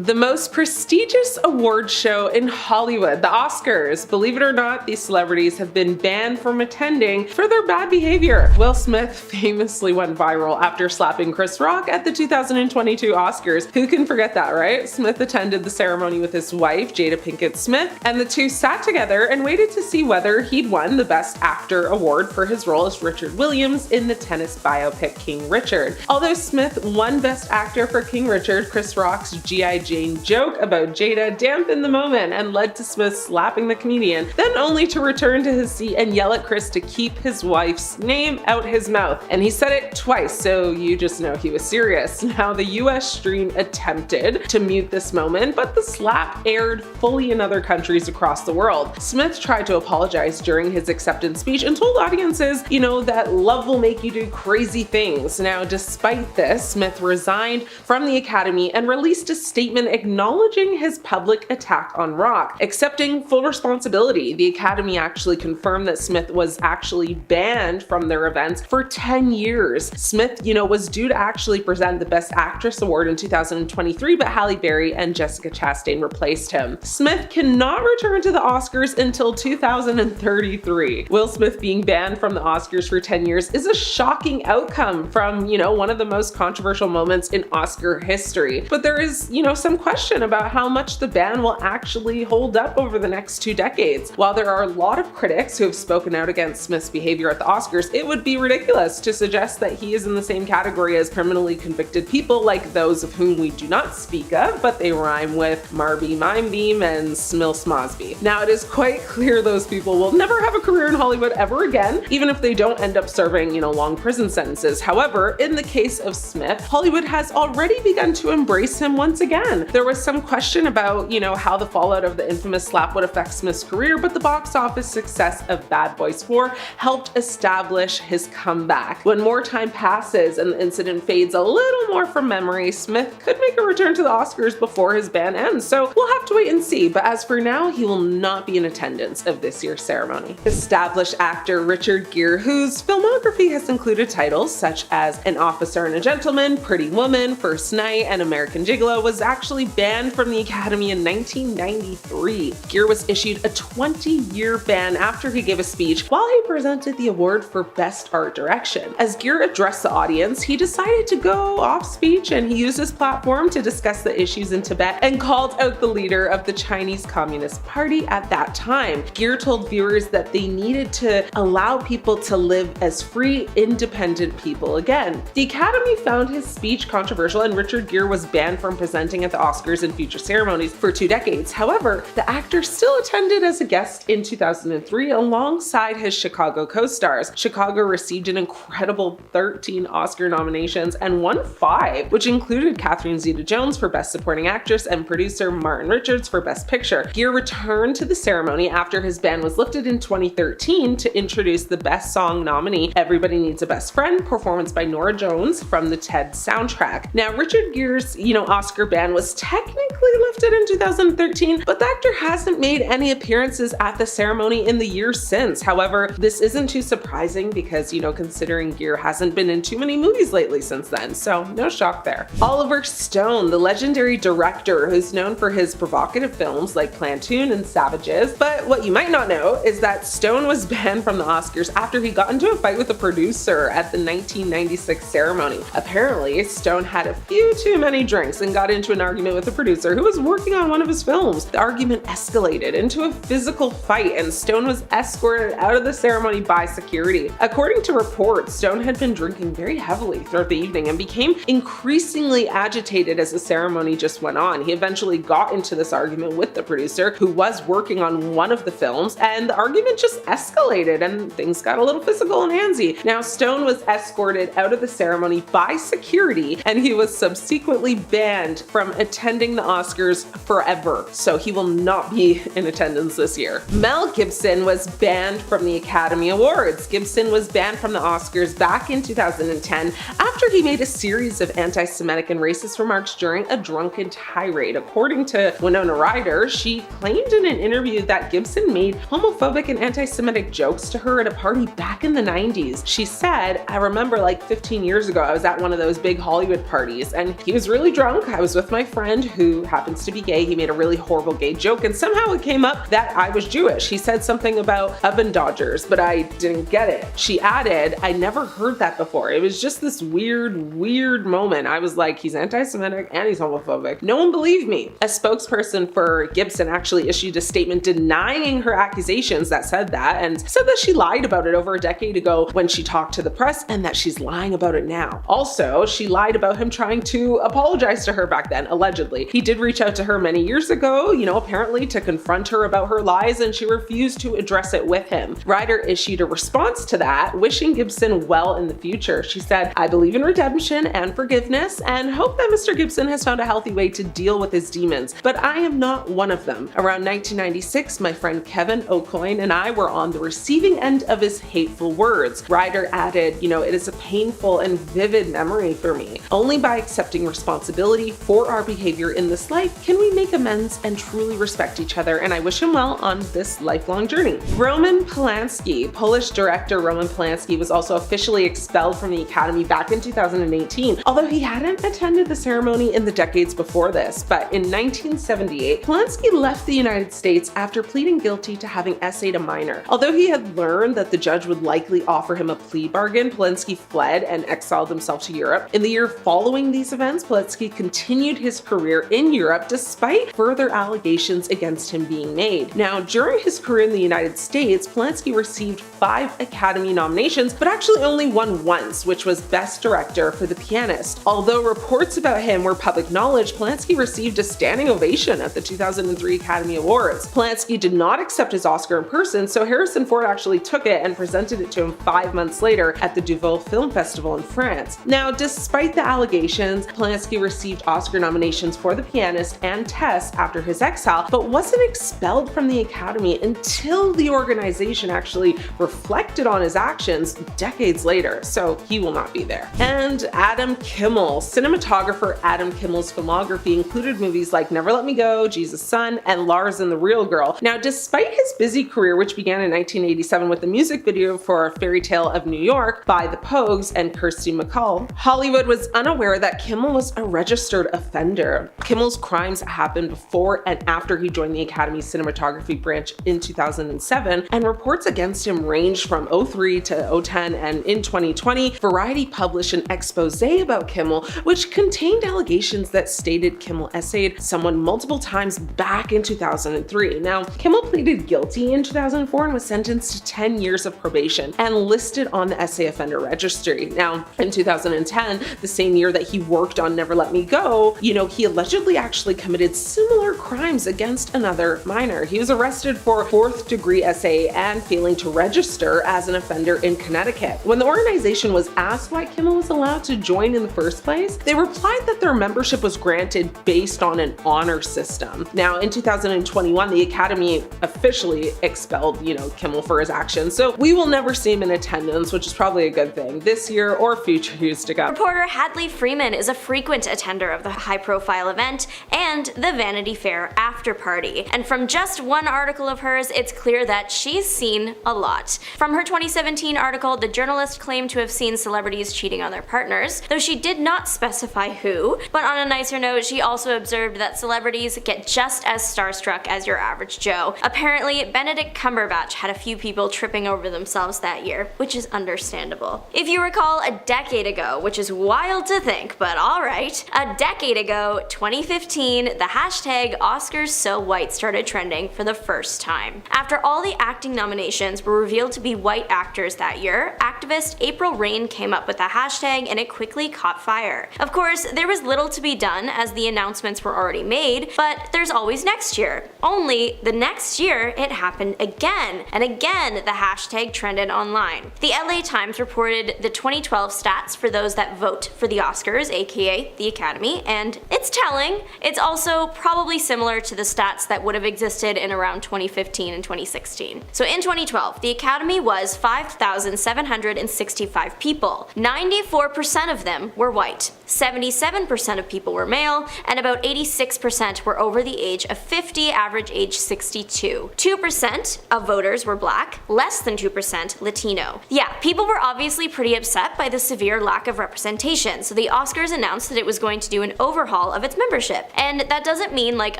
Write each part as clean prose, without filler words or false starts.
The most prestigious award show in Hollywood, the Oscars. Believe it or not, these celebrities have been banned from attending for their bad behavior. Will Smith famously went viral after slapping Chris Rock at the 2022 Oscars. Who can forget that, right? Smith attended the ceremony with his wife, Jada Pinkett Smith, and the two sat together and waited to see whether he'd won the Best Actor award for his role as Richard Williams in the tennis biopic King Richard. Although Smith won Best Actor for King Richard, Chris Rock's G.I. Jane joke about Jada dampened the moment and led to Smith slapping the comedian, then only to return to his seat and yell at Chris to keep his wife's name out his mouth. And he said it twice, so you just know he was serious. Now, the US stream attempted to mute this moment, but the slap aired fully in other countries across the world. Smith tried to apologize during his acceptance speech and told audiences, that love will make you do crazy things. Now, despite this, Smith resigned from the Academy and released a statement acknowledging his public attack on Rock, accepting full responsibility. The Academy actually confirmed that Smith was actually banned from their events for 10 years. Smith, was due to actually present the Best Actress award in 2023, but Halle Berry and Jessica Chastain replaced him. Smith cannot return to the Oscars until 2033. Will Smith being banned from the Oscars for 10 years is a shocking outcome from, one of the most controversial moments in Oscar history. But there is, some question about how much the ban will actually hold up over the next 2 decades. While there are a lot of critics who have spoken out against Smith's behavior at the Oscars, it would be ridiculous to suggest that he is in the same category as criminally convicted people like those of whom we do not speak of, but they rhyme with Marby Mimebeam and Smil Smosby. Now, it is quite clear those people will never have a career in Hollywood ever again, even if they don't end up serving, long prison sentences. However, in the case of Smith, Hollywood has already begun to embrace him once again. There was some question about, how the fallout of the infamous slap would affect Smith's career, but the box office success of Bad Boys 4 helped establish his comeback. When more time passes and the incident fades a little more from memory, Smith could make a return to the Oscars before his ban ends, so we'll have to wait and see. But as for now, he will not be in attendance of this year's ceremony. Established actor Richard Gere, whose filmography has included titles such as An Officer and a Gentleman, Pretty Woman, First Night, and American Gigolo, was actually banned from the Academy in 1993. Gere was issued a 20-year ban after he gave a speech while he presented the award for Best Art Direction. As Gere addressed the audience, he decided to go off speech and he used his platform to discuss the issues in Tibet and called out the leader of the Chinese Communist Party at that time. Gere told viewers that they needed to allow people to live as free, independent people again. The Academy found his speech controversial and Richard Gere was banned from presenting at the Oscars and future ceremonies for 2 decades. However, the actor still attended as a guest in 2003 alongside his Chicago co-stars. Chicago received an incredible 13 Oscar nominations and won 5, which included Catherine Zeta-Jones for Best Supporting Actress and producer Martin Richards for Best Picture. Gere returned to the ceremony after his ban was lifted in 2013 to introduce the Best Song nominee, Everybody Needs a Best Friend, performance by Norah Jones from the TED soundtrack. Now, Richard Gere's, Oscar ban was technically lifted in 2013, but the actor hasn't made any appearances at the ceremony in the years since. However, this isn't too surprising because, considering Gere hasn't been in too many movies lately since then, so no shock there. Oliver Stone, the legendary director who's known for his provocative films like Platoon and Savages, but what you might not know is that Stone was banned from the Oscars after he got into a fight with a producer at the 1996 ceremony. Apparently, Stone had a few too many drinks and got into an argument with the producer who was working on one of his films. The argument escalated into a physical fight and Stone was escorted out of the ceremony by security. According to reports, Stone had been drinking very heavily throughout the evening and became increasingly agitated as the ceremony just went on. He eventually got into this argument with the producer who was working on one of the films, and the argument just escalated and things got a little physical and handsy. Now, Stone was escorted out of the ceremony by security and he was subsequently banned from attending the Oscars forever, so he will not be in attendance this year. Mel Gibson was banned from the Academy Awards. Gibson was banned from the Oscars back in 2010 after he made a series of anti-Semitic and racist remarks during a drunken tirade. According to Winona Ryder, she claimed in an interview that Gibson made homophobic and anti-Semitic jokes to her at a party back in the 90s. She said, "I remember like 15 years ago, I was at one of those big Hollywood parties and he was really drunk. I was with my friend who happens to be gay, he made a really horrible gay joke, and somehow it came up that I was Jewish. He said something about oven dodgers, but I didn't get it. She added, I never heard that before. It was just this weird moment. I was like, he's anti-Semitic and he's homophobic. No one believed me. A spokesperson for Gibson actually issued a statement denying her accusations that said that, and said that she lied about it over a decade ago when she talked to the press, and that she's lying about it now. Also, she lied about him trying to apologize to her back then, allegedly. He did reach out to her many years ago, apparently to confront her about her lies, and she refused to address it with him. Ryder issued a response to that, wishing Gibson well in the future. She said, I believe in redemption and forgiveness and hope that Mr. Gibson has found a healthy way to deal with his demons, but I am not one of them. Around 1996, my friend Kevin O'Coin and I were on the receiving end of his hateful words. Ryder added, it is a painful and vivid memory for me. Only by accepting responsibility for our behavior in this life can we make amends and truly respect each other, and I wish him well on this lifelong journey. Roman Polanski. Polish director Roman Polanski was also officially expelled from the Academy back in 2018, although he hadn't attended the ceremony in the decades before this. But in 1978, Polanski left the United States after pleading guilty to having essayed a minor. Although he had learned that the judge would likely offer him a plea bargain, Polanski fled and exiled himself to Europe. In the year following these events, Polanski continued his career in Europe despite further allegations against him being made. Now, during his career in the United States, Polanski received 5 Academy nominations, but actually only won once, which was Best Director for The Pianist. Although reports about him were public knowledge, Polanski received a standing ovation at the 2003 Academy Awards. Polanski did not accept his Oscar in person, so Harrison Ford actually took it and presented it to him 5 months later at the Deauville Film Festival in France. Now, despite the allegations, Polanski received Oscar nominations for The Pianist and Tess after his exile, but wasn't expelled from the Academy until the organization actually reflected on his actions decades later, so he will not be there. And Adam Kimmel. Cinematographer Adam Kimmel's filmography included movies like Never Let Me Go, Jesus' Son, and Lars and the Real Girl. Now, despite his busy career, which began in 1987 with the music video for Fairy Tale of New York by the Pogues and Kirsty MacColl, Hollywood was unaware that Kimmel was a registered offender. Kimmel's crimes happened before and after he joined the Academy's cinematography branch in 2007, and reports against him ranged from 03 to 010, and in 2020, Variety published an expose about Kimmel, which contained allegations that stated Kimmel essayed someone multiple times back in 2003. Now, Kimmel pleaded guilty in 2004 and was sentenced to 10 years of probation and listed on the essay offender registry. Now, in 2010, the same year that he worked on Never Let Me Go, he allegedly actually committed similar crimes against another minor. He was arrested for 4th-degree essay and failing to register as an offender in Connecticut. When the organization was asked why Kimmel was allowed to join in the first place, they replied that their membership was granted based on an honor system. Now, in 2021, the Academy officially expelled, Kimmel for his actions, so we will never see him in attendance, which is probably a good thing this year or future years to come. Reporter Hadley Freeman is a frequent attender of the high-profile event and the Vanity Fair after party. And from just one article of hers, it's clear that she's seen a lot. From her 2017 article, the journalist claimed to have seen celebrities cheating on their partners, though she did not specify who. But on a nicer note, she also observed that celebrities get just as starstruck as your average Joe. Apparently, Benedict Cumberbatch had a few people tripping over themselves that year, which is understandable. If you recall, a decade ago, which is wild to think, but alright, a decade ago, 2015, the hashtag OscarsSoWhite started trending for the first time. After all the acting nominations were revealed to be white actors that year, activist April Rain came up with the hashtag and it quickly caught fire. Of course, there was little to be done as the announcements were already made, but there's always next year. Only the next year it happened again, and again the hashtag trended online. The LA Times reported the 2012 stats for those that vote for the Oscars, aka the Academy, and it's telling. It's also probably similar to the stats that would have existed in around 2015 and 2016. So in 2012, the Academy was 5,765 people. 94% of them were white, 77% of people were male, and about 86% were over the age of 50, average age 62. 2% of voters were black, less than 2% Latino. Yeah, people were obviously pretty upset by the severe lack of representation, so the Oscars announced that it was going to do an overhaul all of its membership. And that doesn't mean like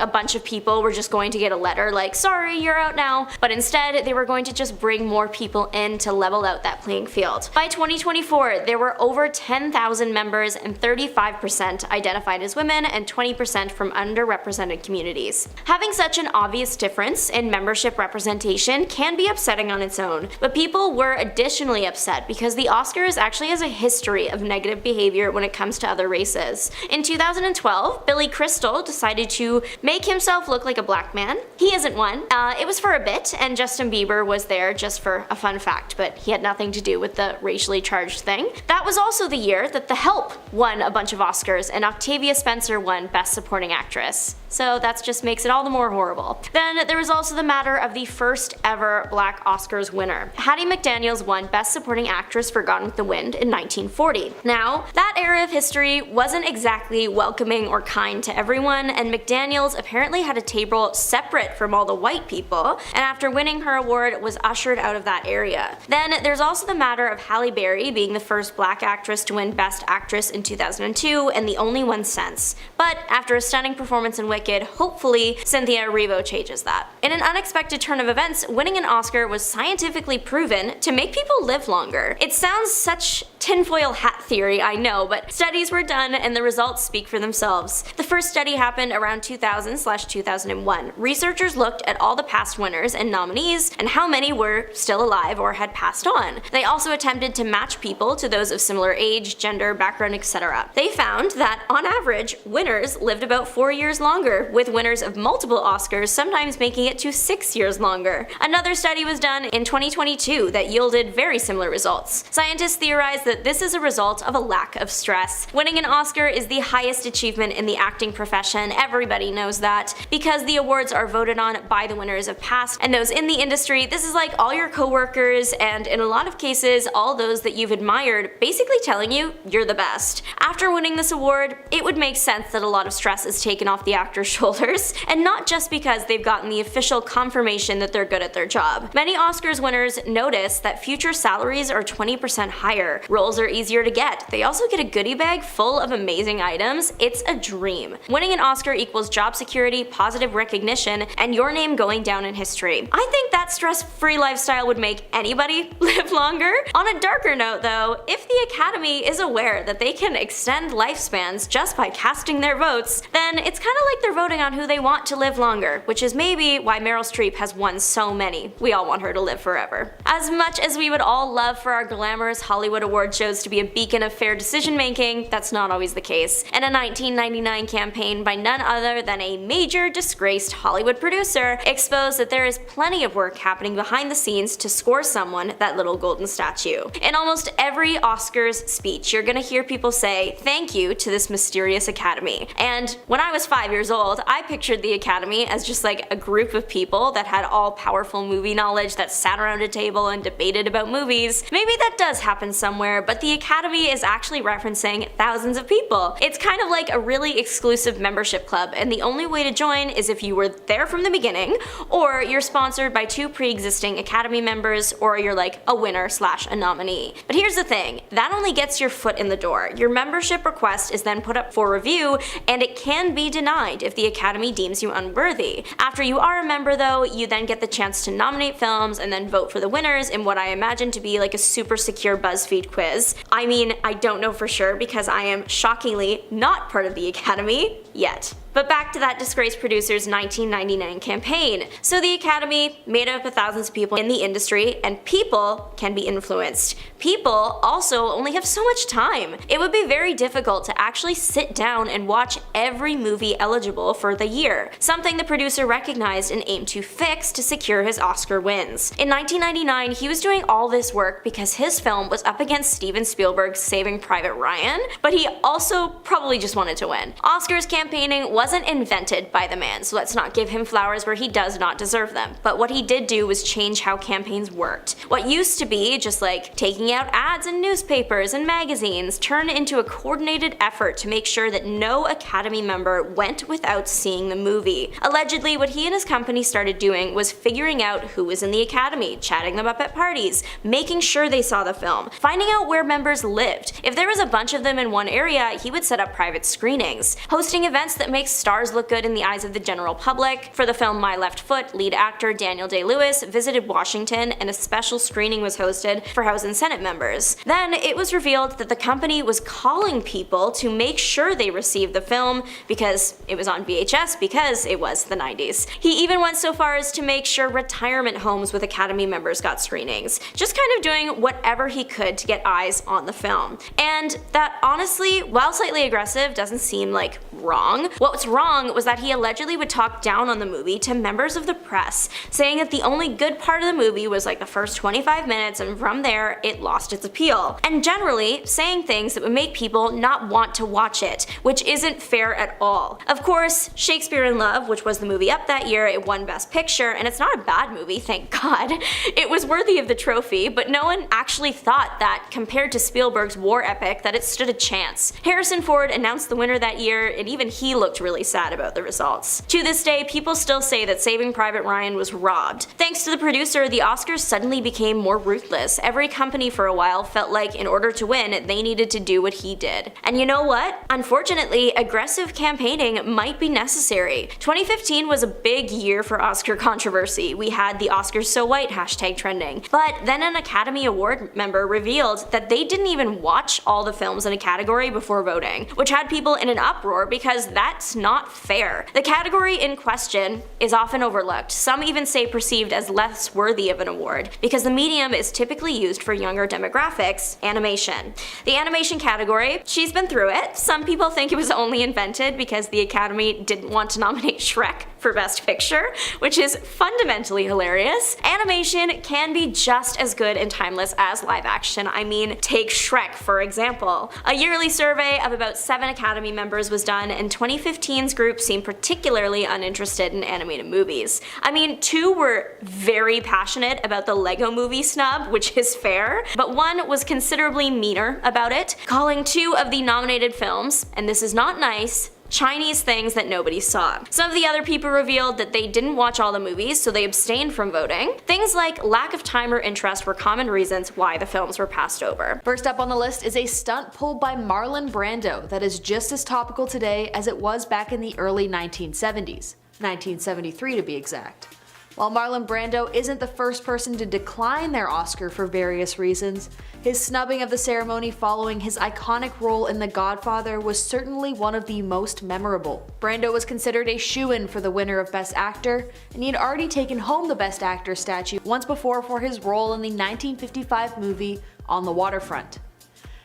a bunch of people were just going to get a letter like, sorry, you're out now, but instead they were going to just bring more people in to level out that playing field. By 2024, there were over 10,000 members and 35% identified as women and 20% from underrepresented communities. Having such an obvious difference in membership representation can be upsetting on its own, but people were additionally upset because the Oscars actually has a history of negative behavior when it comes to other races. In 2012, Billy Crystal decided to make himself look like a black man. He isn't one. It was for a bit, and Justin Bieber was there just for a fun fact, but he had nothing to do with the racially charged thing. That was also the year that The Help won a bunch of Oscars and Octavia Spencer won Best Supporting Actress. So that just makes it all the more horrible. Then there was also the matter of the first ever black Oscars winner. Hattie McDaniel won Best Supporting Actress for Gone with the Wind in 1940. Now, that era of history wasn't exactly welcoming or kind to everyone, and McDaniel apparently had a table separate from all the white people, and after winning her award was ushered out of that area. Then there's also the matter of Halle Berry being the first black actress to win Best Actress in 2002 and the only one since. But after a stunning performance in Wicked, hopefully Cynthia Erivo changes that. In an unexpected turn of events, winning an Oscar was scientifically proven to make people live longer. It sounds such tinfoil hat theory, I know, but studies were done and the results speak for themselves. The first study happened around 2000/2001. Researchers looked at all the past winners and nominees and how many were still alive or had passed on. They also attempted to match people to those of similar age, gender, background, etc. They found that, on average, winners lived about 4 years longer, with winners of multiple Oscars sometimes making it to 6 years longer. Another study was done in 2022 that yielded very similar results. Scientists theorized that this is a result of a lack of stress. Winning an Oscar is the highest achievement in the acting profession, everybody knows that. Because the awards are voted on by the winners of past and those in the industry, this is like all your coworkers and, in a lot of cases, all those that you've admired basically telling you you're the best. After winning this award, it would make sense that a lot of stress is taken off the actor's shoulders, and not just because they've gotten the official confirmation that they're good at their job. Many Oscars winners notice that future salaries are 20% higher, roles are easier to get, they also get a goodie bag full of amazing items. It's a dream. Winning an Oscar equals job security, positive recognition, and your name going down in history. I think that stress-free lifestyle would make anybody live longer. On a darker note though, if the Academy is aware that they can extend lifespans just by casting their votes, then it's kinda like they're voting on who they want to live longer, which is maybe why Meryl Streep has won so many. We all want her to live forever. As much as we would all love for our glamorous Hollywood award shows to be a beacon of fair decision making, that's not always the case. And a 1999 campaign by none other than a major disgraced Hollywood producer exposed that there is plenty of work happening behind the scenes to score someone that little golden statue. In almost every Oscars speech, you're gonna hear people say thank you to this mysterious Academy. And when I was 5 years old, I pictured the Academy as just like a group of people that had all powerful movie knowledge that sat around a table and debated about movies. Maybe that does happen somewhere, but the Academy is actually referencing thousands of people. It's kind of like a really exclusive membership club, and the only way to join is if you were there from the beginning, or you're sponsored by 2 pre-existing Academy members, or you're like a winner / a nominee. But here's the thing, that only gets your foot in the door. Your membership request is then put up for review, and it can be denied if the Academy deems you unworthy. After you are a member though, you then get the chance to nominate films and then vote for the winners in what I imagine to be like a super secure BuzzFeed quiz. I mean, I don't know for sure because I am shockingly not part of the Academy yet. But back to that disgraced producer's 1999 campaign. So the Academy, made up of thousands of people in the industry, and people can be influenced. People also only have so much time. It would be very difficult to actually sit down and watch every movie eligible for the year, something the producer recognized and aimed to fix to secure his Oscar wins. In 1999, he was doing all this work because his film was up against Steven Spielberg's Saving Private Ryan, but he also probably just wanted to win. Oscars campaigning wasn't invented by the man, so let's not give him flowers where he does not deserve them. But what he did do was change how campaigns worked. What used to be just like taking out ads in newspapers and magazines turned into a coordinated effort to make sure that no Academy member went without seeing the movie. Allegedly, what he and his company started doing was figuring out who was in the Academy, chatting them up at parties, making sure they saw the film, finding out where members lived. If there was a bunch of them in one area, he would set up private screenings, hosting events that make stars look good in the eyes of the general public. For the film My Left Foot, lead actor Daniel Day-Lewis visited Washington and a special screening was hosted for House and Senate members. Then it was revealed that the company was calling people to make sure they received the film because it was on VHS because it was the 90s. He even went so far as to make sure retirement homes with Academy members got screenings, just kind of doing whatever he could to get eyes on the film. And that honestly, while slightly aggressive, doesn't seem like wrong. What's wrong was that he allegedly would talk down on the movie to members of the press, saying that the only good part of the movie was like the first 25 minutes and from there it lost its appeal. And generally saying things that would make people not want to watch it, which isn't fair at all. Of course, Shakespeare in Love, which was the movie up that year, it won Best Picture, and it's not a bad movie, thank God. It was worthy of the trophy, but no one actually thought that, compared to Spielberg's war epic, that it stood a chance. Harrison Ford announced the winner that year, and even he looked really sad about the results. To this day, people still say that Saving Private Ryan was robbed. Thanks to the producer, the Oscars suddenly became more ruthless. Every company for a while felt like in order to win, they needed to do what he did. And you know what? Unfortunately, aggressive campaigning might be necessary. 2015 was a big year for Oscar controversy. We had the Oscars so white hashtag trending. But then an Academy Award member revealed that they didn't even watch all the films in a category before voting, which had people in an uproar because that's not fair. The category in question is often overlooked. Some even say perceived as less worthy of an award because the medium is typically used for younger demographics, animation. The animation category, she's been through it. Some people think it was only invented because the Academy didn't want to nominate Shrek for Best Picture, which is fundamentally hilarious. Animation can be just as good and timeless as live action. I mean, take Shrek for example. A yearly survey of about 7 Academy members was done, and 2015's group seemed particularly uninterested in animated movies. I mean, 2 were very passionate about the Lego Movie snub, which is fair, but 1 was considerably meaner about it, calling 2 of the nominated films, and this is not nice, Chinese things that nobody saw. Some of the other people revealed that they didn't watch all the movies, so they abstained from voting. Things like lack of time or interest were common reasons why the films were passed over. First up on the list is a stunt pulled by Marlon Brando that is just as topical today as it was back in the early 1970s, 1973 to be exact. While Marlon Brando isn't the first person to decline their Oscar for various reasons, his snubbing of the ceremony following his iconic role in The Godfather was certainly one of the most memorable. Brando was considered a shoo-in for the winner of Best Actor, and he had already taken home the Best Actor statue once before for his role in the 1955 movie On the Waterfront.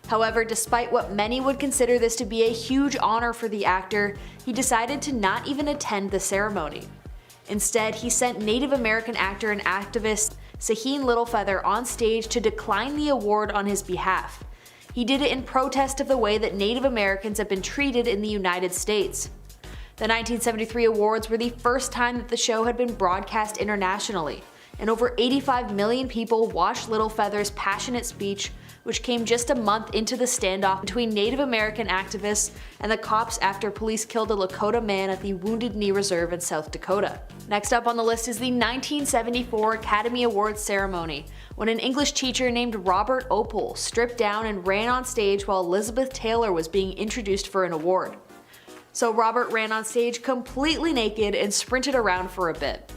However, despite what many would consider this to be a huge honor for the actor, he decided to not even attend the ceremony. Instead, he sent Native American actor and activist Saheen Littlefeather on stage to decline the award on his behalf. He did it in protest of the way that Native Americans have been treated in the United States. The 1973 awards were the first time that the show had been broadcast internationally, and over 85 million people watched Littlefeather's passionate speech, which came just a month into the standoff between Native American activists and the cops after police killed a Lakota man at the Wounded Knee Reserve in South Dakota. Next up on the list is the 1974 Academy Awards ceremony, when an English teacher named Robert Opel stripped down and ran on stage while Elizabeth Taylor was being introduced for an award. So Robert ran on stage completely naked and sprinted around for a bit.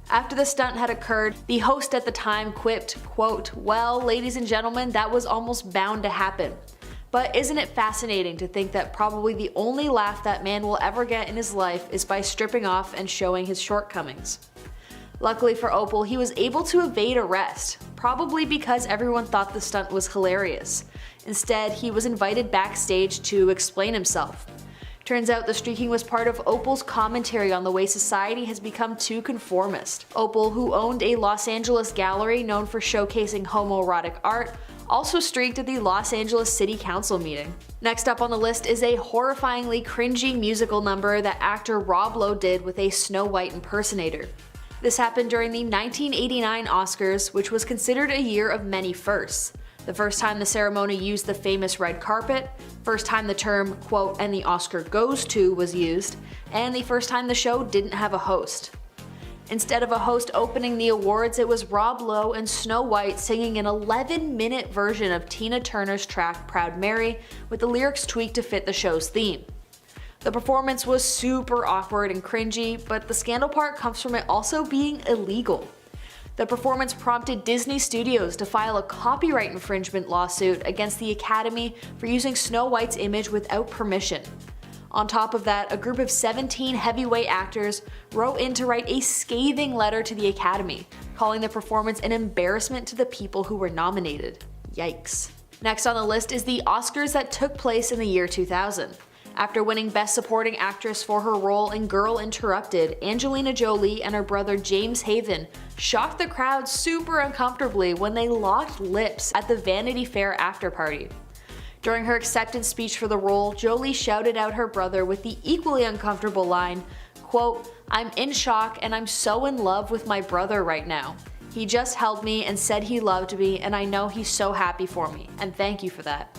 After the stunt had occurred, the host at the time quipped, quote, "Well, ladies and gentlemen, that was almost bound to happen." But isn't it fascinating to think that probably the only laugh that man will ever get in his life is by stripping off and showing his shortcomings? Luckily for Opel, he was able to evade arrest, probably because everyone thought the stunt was hilarious. Instead, he was invited backstage to explain himself. Turns out the streaking was part of Opel's commentary on the way society has become too conformist. Opel, who owned a Los Angeles gallery known for showcasing homoerotic art, also streaked at the Los Angeles City Council meeting. Next up on the list is a horrifyingly cringy musical number that actor Rob Lowe did with a Snow White impersonator. This happened during the 1989 Oscars, which was considered a year of many firsts. The first time the ceremony used the famous red carpet, first time the term, quote, "and the Oscar goes to" was used, and the first time the show didn't have a host. Instead of a host opening the awards, it was Rob Lowe and Snow White singing an 11-minute version of Tina Turner's track Proud Mary, with the lyrics tweaked to fit the show's theme. The performance was super awkward and cringy, but the scandal part comes from it also being illegal. The performance prompted Disney Studios to file a copyright infringement lawsuit against the Academy for using Snow White's image without permission. On top of that, a group of 17 heavyweight actors wrote in to write a scathing letter to the Academy, calling the performance an embarrassment to the people who were nominated. Yikes. Next on the list is the Oscars that took place in the year 2000. After winning Best Supporting Actress for her role in Girl Interrupted, Angelina Jolie and her brother James Haven shocked the crowd super uncomfortably when they locked lips at the Vanity Fair after-party. During her acceptance speech for the role, Jolie shouted out her brother with the equally uncomfortable line, quote, "I'm in shock and I'm so in love with my brother right now. He just held me and said he loved me, and I know he's so happy for me, and thank you for that."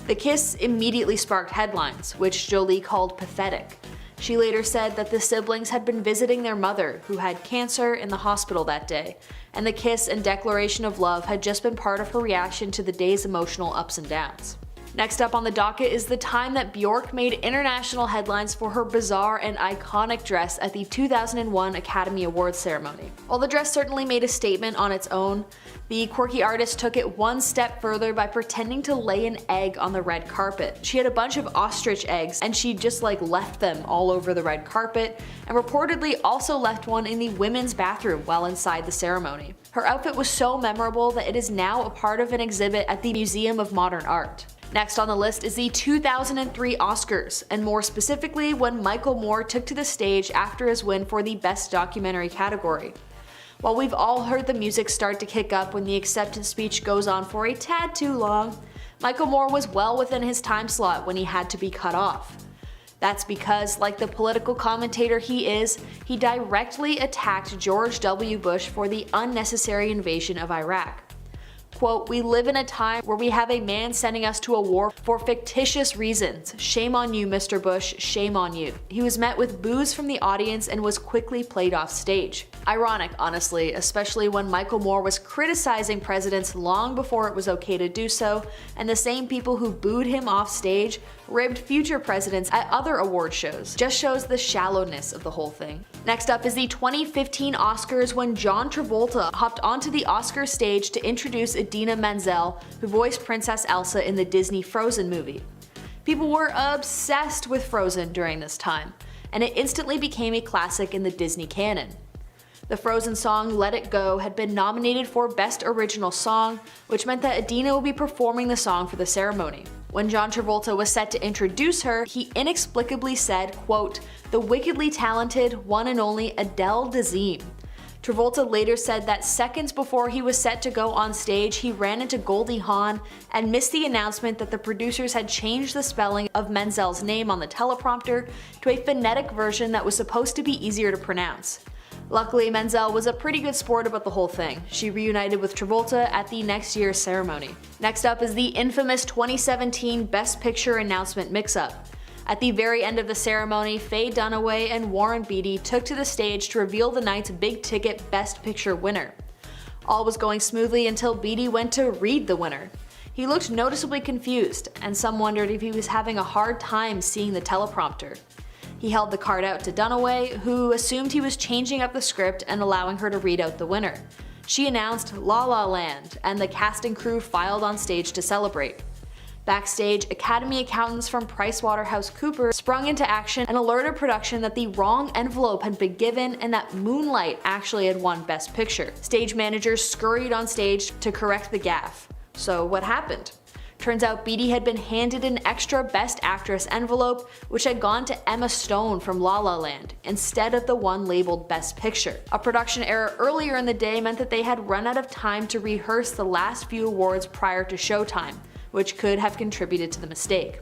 The kiss immediately sparked headlines, which Jolie called pathetic. She later said that the siblings had been visiting their mother, who had cancer, in the hospital that day, and the kiss and declaration of love had just been part of her reaction to the day's emotional ups and downs. Next up on the docket is the time that Bjork made international headlines for her bizarre and iconic dress at the 2001 Academy Awards ceremony. While the dress certainly made a statement on its own, the quirky artist took it one step further by pretending to lay an egg on the red carpet. She had a bunch of ostrich eggs and she just left them all over the red carpet, and reportedly also left one in the women's bathroom while inside the ceremony. Her outfit was so memorable that it is now a part of an exhibit at the Museum of Modern Art. Next on the list is the 2003 Oscars, and more specifically when Michael Moore took to the stage after his win for the Best Documentary category. While we've all heard the music start to kick up when the acceptance speech goes on for a tad too long, Michael Moore was well within his time slot when he had to be cut off. That's because, like the political commentator he is, he directly attacked George W. Bush for the unnecessary invasion of Iraq. Quote, "We live in a time where we have a man sending us to a war for fictitious reasons. Shame on you, Mr. Bush, shame on you." He was met with boos from the audience and was quickly played off stage. Ironic, honestly, especially when Michael Moore was criticizing presidents long before it was okay to do so, and the same people who booed him off stage ribbed future presidents at other award shows. Just shows the shallowness of the whole thing. Next up is the 2015 Oscars when John Travolta hopped onto the Oscar stage to introduce Idina Menzel, who voiced Princess Elsa in the Disney Frozen movie. People were obsessed with Frozen during this time, and it instantly became a classic in the Disney canon. The Frozen song Let It Go had been nominated for Best Original Song, which meant that Idina would be performing the song for the ceremony. When John Travolta was set to introduce her, he inexplicably said, quote, "The wickedly talented, one and only Adele Dazeem." Travolta later said that seconds before he was set to go on stage, he ran into Goldie Hawn and missed the announcement that the producers had changed the spelling of Menzel's name on the teleprompter to a phonetic version that was supposed to be easier to pronounce. Luckily, Menzel was a pretty good sport about the whole thing. She reunited with Travolta at the next year's ceremony. Next up is the infamous 2017 Best Picture announcement mix-up. At the very end of the ceremony, Faye Dunaway and Warren Beatty took to the stage to reveal the night's big-ticket Best Picture winner. All was going smoothly until Beatty went to read the winner. He looked noticeably confused, and some wondered if he was having a hard time seeing the teleprompter. He held the card out to Dunaway, who assumed he was changing up the script and allowing her to read out the winner. She announced La La Land, and the cast and crew filed on stage to celebrate. Backstage, Academy accountants from PricewaterhouseCoopers sprung into action and alerted production that the wrong envelope had been given and that Moonlight actually had won Best Picture. Stage managers scurried on stage to correct the gaffe. So what happened? turns out Beattie had been handed an extra Best Actress envelope, which had gone to Emma Stone from La La Land, instead of the one labeled Best Picture. A production error earlier in the day meant that they had run out of time to rehearse the last few awards prior to showtime, which could have contributed to the mistake.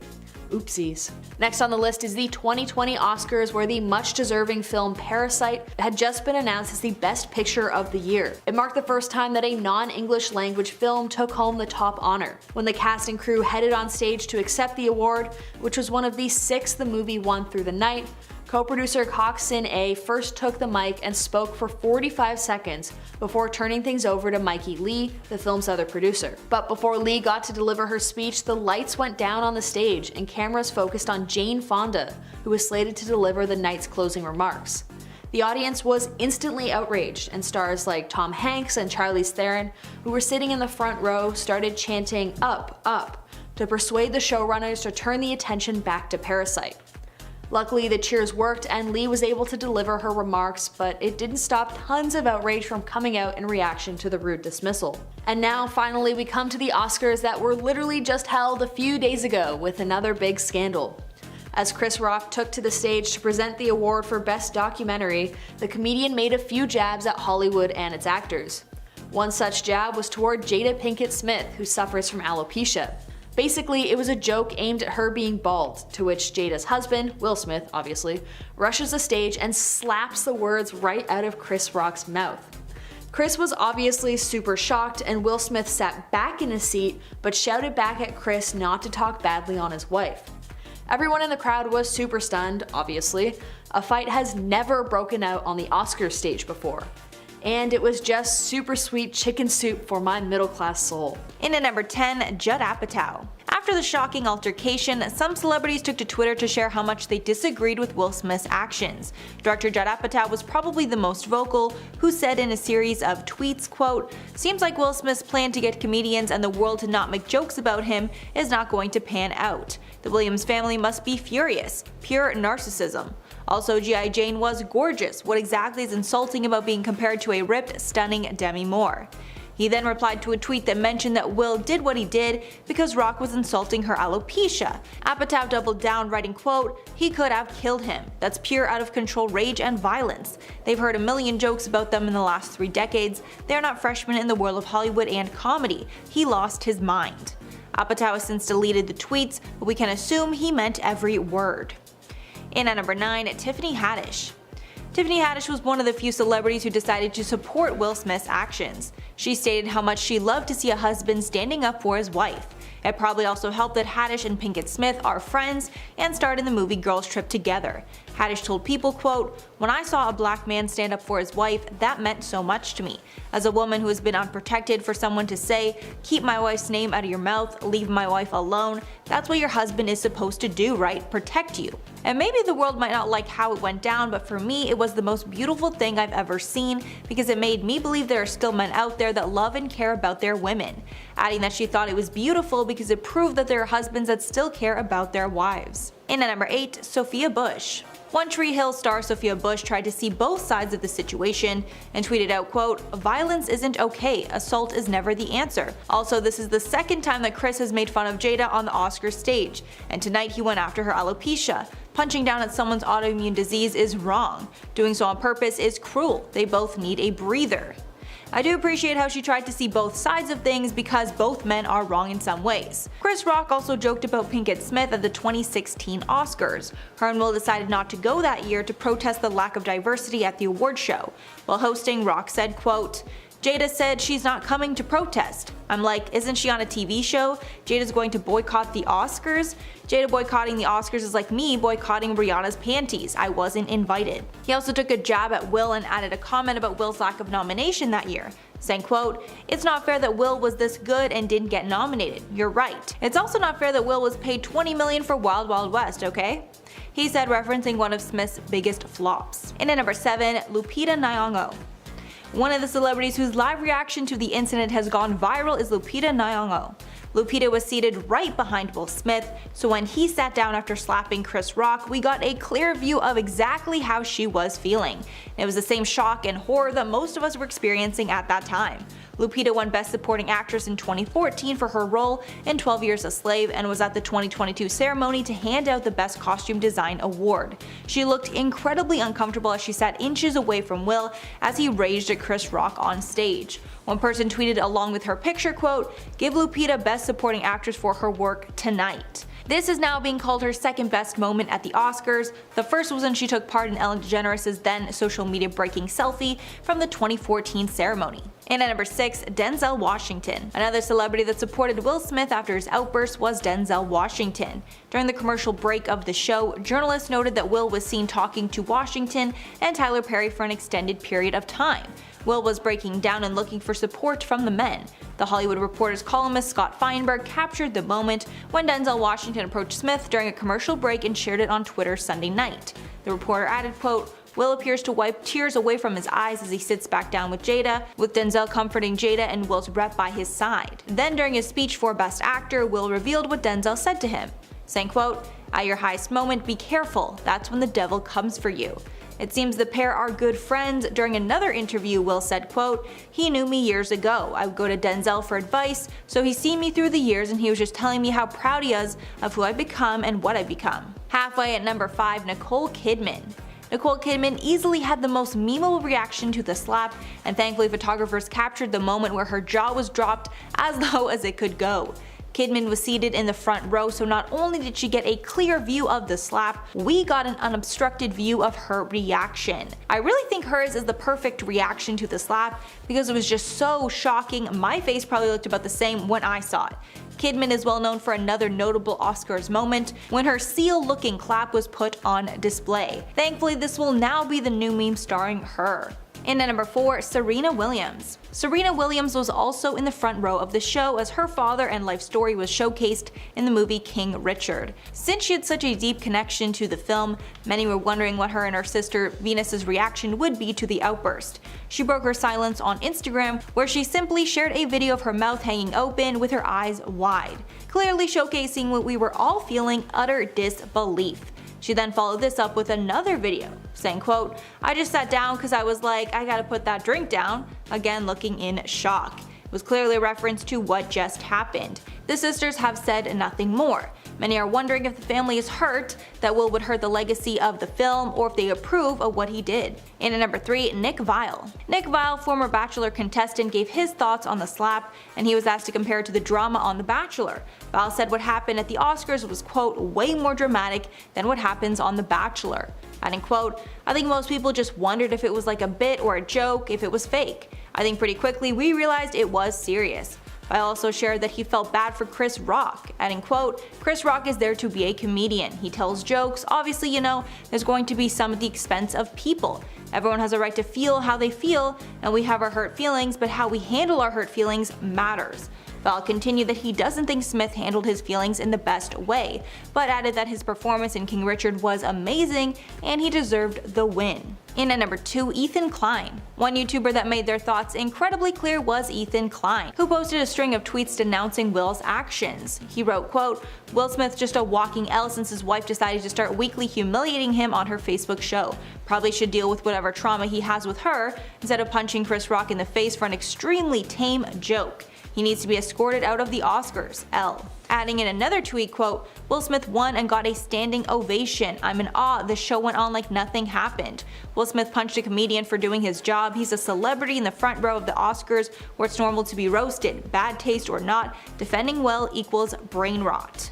Oopsies. Next on the list is the 2020 Oscars, where the much-deserving film Parasite had just been announced as the Best Picture of the year. It marked the first time that a non-English language film took home the top honor. When the cast and crew headed on stage to accept the award, which was one of the 6 the movie won through the night, co-producer Kok Sin-ae first took the mic and spoke for 45 seconds before turning things over to Mikey Lee, the film's other producer. But before Lee got to deliver her speech, the lights went down on the stage and cameras focused on Jane Fonda, who was slated to deliver the night's closing remarks. The audience was instantly outraged, and stars like Tom Hanks and Charlize Theron, who were sitting in the front row, started chanting "Up, up" to persuade the showrunners to turn the attention back to Parasite. Luckily, the cheers worked and Lee was able to deliver her remarks, but it didn't stop tons of outrage from coming out in reaction to the rude dismissal. And now, finally, we come to the Oscars that were literally just held a few days ago with another big scandal. As Chris Rock took to the stage to present the award for Best Documentary, the comedian made a few jabs at Hollywood and its actors. One such jab was toward Jada Pinkett Smith, who suffers from alopecia. Basically, it was a joke aimed at her being bald, to which Jada's husband, Will Smith obviously, rushes the stage and slaps the words right out of Chris Rock's mouth. Chris was obviously super shocked, and Will Smith sat back in his seat but shouted back at Chris not to talk badly on his wife. Everyone in the crowd was super stunned, obviously. A fight has never broken out on the Oscars stage before. And it was just super sweet chicken soup for my middle class soul. In at number 10, Judd Apatow. After the shocking altercation, some celebrities took to Twitter to share how much they disagreed with Will Smith's actions. Director Judd Apatow was probably the most vocal, who said in a series of tweets, quote, "Seems like Will Smith's plan to get comedians and the world to not make jokes about him is not going to pan out. The Williams family must be furious. Pure narcissism. Also, G.I. Jane was gorgeous. What exactly is insulting about being compared to a ripped, stunning Demi Moore?" He then replied to a tweet that mentioned that Will did what he did because Rock was insulting her alopecia. Apatow doubled down, writing, quote, "He could have killed him. That's pure out of control rage and violence. They've heard a million jokes about them in the last 3 decades. They're not freshmen in the world of Hollywood and comedy. He lost his mind." Apatow has since deleted the tweets, but we can assume he meant every word. In at number 9, Tiffany Haddish. Tiffany Haddish was one of the few celebrities who decided to support Will Smith's actions. She stated how much she loved to see a husband standing up for his wife. It probably also helped that Haddish and Pinkett Smith are friends and starred in the movie Girls Trip together. Haddish told People, quote, "When I saw a black man stand up for his wife, that meant so much to me. As a woman who has been unprotected, for someone to say, 'Keep my wife's name out of your mouth, leave my wife alone,' that's what your husband is supposed to do, right? Protect you." And maybe the world might not like how it went down, but for me it was the most beautiful thing I've ever seen because it made me believe there are still men out there that love and care about their women. Adding that she thought it was beautiful because it proved that there are husbands that still care about their wives. In at number 8, Sophia Bush. One Tree Hill star, Sophia Bush, tried to see both sides of the situation and tweeted out, quote, "Violence isn't okay, assault is never the answer. Also, this is the second time that Chris has made fun of Jada on the Oscars stage, and tonight he went after her alopecia. Punching down at someone's autoimmune disease is wrong. Doing so on purpose is cruel. They both need a breather." I do appreciate how she tried to see both sides of things because both men are wrong in some ways. Chris Rock also joked about Pinkett Smith at the 2016 Oscars. Her and Will decided not to go that year to protest the lack of diversity at the award show. While hosting, Rock said, quote, "Jada said she's not coming to protest. I'm like, isn't she on a TV show? Jada's going to boycott the Oscars? Jada boycotting the Oscars is like me boycotting Rihanna's panties. I wasn't invited." He also took a jab at Will and added a comment about Will's lack of nomination that year, saying, quote, "It's not fair that Will was this good and didn't get nominated. You're right. It's also not fair that Will was paid $20 million for Wild Wild West, okay?" He said, referencing one of Smith's biggest flops. In at number 7, Lupita Nyong'o. One of the celebrities whose live reaction to the incident has gone viral is Lupita Nyong'o. Lupita was seated right behind Will Smith, so when he sat down after slapping Chris Rock, we got a clear view of exactly how she was feeling. It was the same shock and horror that most of us were experiencing at that time. Lupita won Best Supporting Actress in 2014 for her role in 12 Years a Slave and was at the 2022 ceremony to hand out the Best Costume Design award. She looked incredibly uncomfortable as she sat inches away from Will as he raged at Chris Rock on stage. One person tweeted along with her picture, quote, "Give Lupita Best Supporting Actress for her work tonight." This is now being called her second best moment at the Oscars. The first was when she took part in Ellen DeGeneres' then social media breaking selfie from the 2014 ceremony. And at number 6, Denzel Washington. Another celebrity that supported Will Smith after his outburst was Denzel Washington. During the commercial break of the show, journalists noted that Will was seen talking to Washington and Tyler Perry for an extended period of time. Will was breaking down and looking for support from the men. The Hollywood Reporter's columnist Scott Feinberg captured the moment when Denzel Washington approached Smith during a commercial break and shared it on Twitter Sunday night. The reporter added, quote, "Will appears to wipe tears away from his eyes as he sits back down with Jada, with Denzel comforting Jada and Will's rep by his side." Then during his speech for Best Actor, Will revealed what Denzel said to him, saying, quote, "At your highest moment, be careful, that's when the devil comes for you." It seems the pair are good friends. During another interview, Will said, quote, "He knew me years ago. I would go to Denzel for advice, so he's seen me through the years and he was just telling me how proud he is of who I've become and what I've become." Halfway at number 5, Nicole Kidman. Nicole Kidman easily had the most memeable reaction to the slap, and thankfully photographers captured the moment where her jaw was dropped as low as it could go. Kidman was seated in the front row, so not only did she get a clear view of the slap, we got an unobstructed view of her reaction. I really think hers is the perfect reaction to the slap because it was just so shocking. My face probably looked about the same when I saw it. Kidman is well known for another notable Oscars moment when her seal-looking clap was put on display. Thankfully, this will now be the new meme starring her. And at number 4, Serena Williams. Serena Williams was also in the front row of the show as her father and life story was showcased in the movie King Richard. Since she had such a deep connection to the film, many were wondering what her and her sister Venus's reaction would be to the outburst. She broke her silence on Instagram, where she simply shared a video of her mouth hanging open with her eyes wide, clearly showcasing what we were all feeling, utter disbelief. She then followed this up with another video, saying, quote, "I just sat down because I was like, I gotta put that drink down," again looking in shock. It was clearly a reference to what just happened. The sisters have said nothing more. Many are wondering if the family is hurt that Will would hurt the legacy of the film or if they approve of what he did. And at number 3, Nick Viall. Nick Viall, former Bachelor contestant, gave his thoughts on the slap, and he was asked to compare it to the drama on The Bachelor. Viall said what happened at the Oscars was, quote, "way more dramatic than what happens on The Bachelor." Adding, quote, "I think most people just wondered if it was like a bit or a joke, if it was fake. I think pretty quickly we realized it was serious." I also shared that he felt bad for Chris Rock, adding, quote, "Chris Rock is there to be a comedian. He tells jokes. Obviously, there's going to be some at the expense of people. Everyone has a right to feel how they feel, and we have our hurt feelings, but how we handle our hurt feelings matters." Viall continued that he doesn't think Smith handled his feelings in the best way, but added that his performance in King Richard was amazing and he deserved the win. And at number 2, Ethan Klein. One YouTuber that made their thoughts incredibly clear was Ethan Klein, who posted a string of tweets denouncing Will's actions. He wrote, quote, "Will Smith's just a walking L since his wife decided to start weekly humiliating him on her Facebook show. Probably should deal with whatever trauma he has with her instead of punching Chris Rock in the face for an extremely tame joke. He needs to be escorted out of the Oscars, L." Adding in another tweet, quote, "Will Smith won and got a standing ovation. I'm in awe. The show went on like nothing happened. Will Smith punched a comedian for doing his job. He's a celebrity in the front row of the Oscars where it's normal to be roasted. Bad taste or not, defending Will equals brain rot."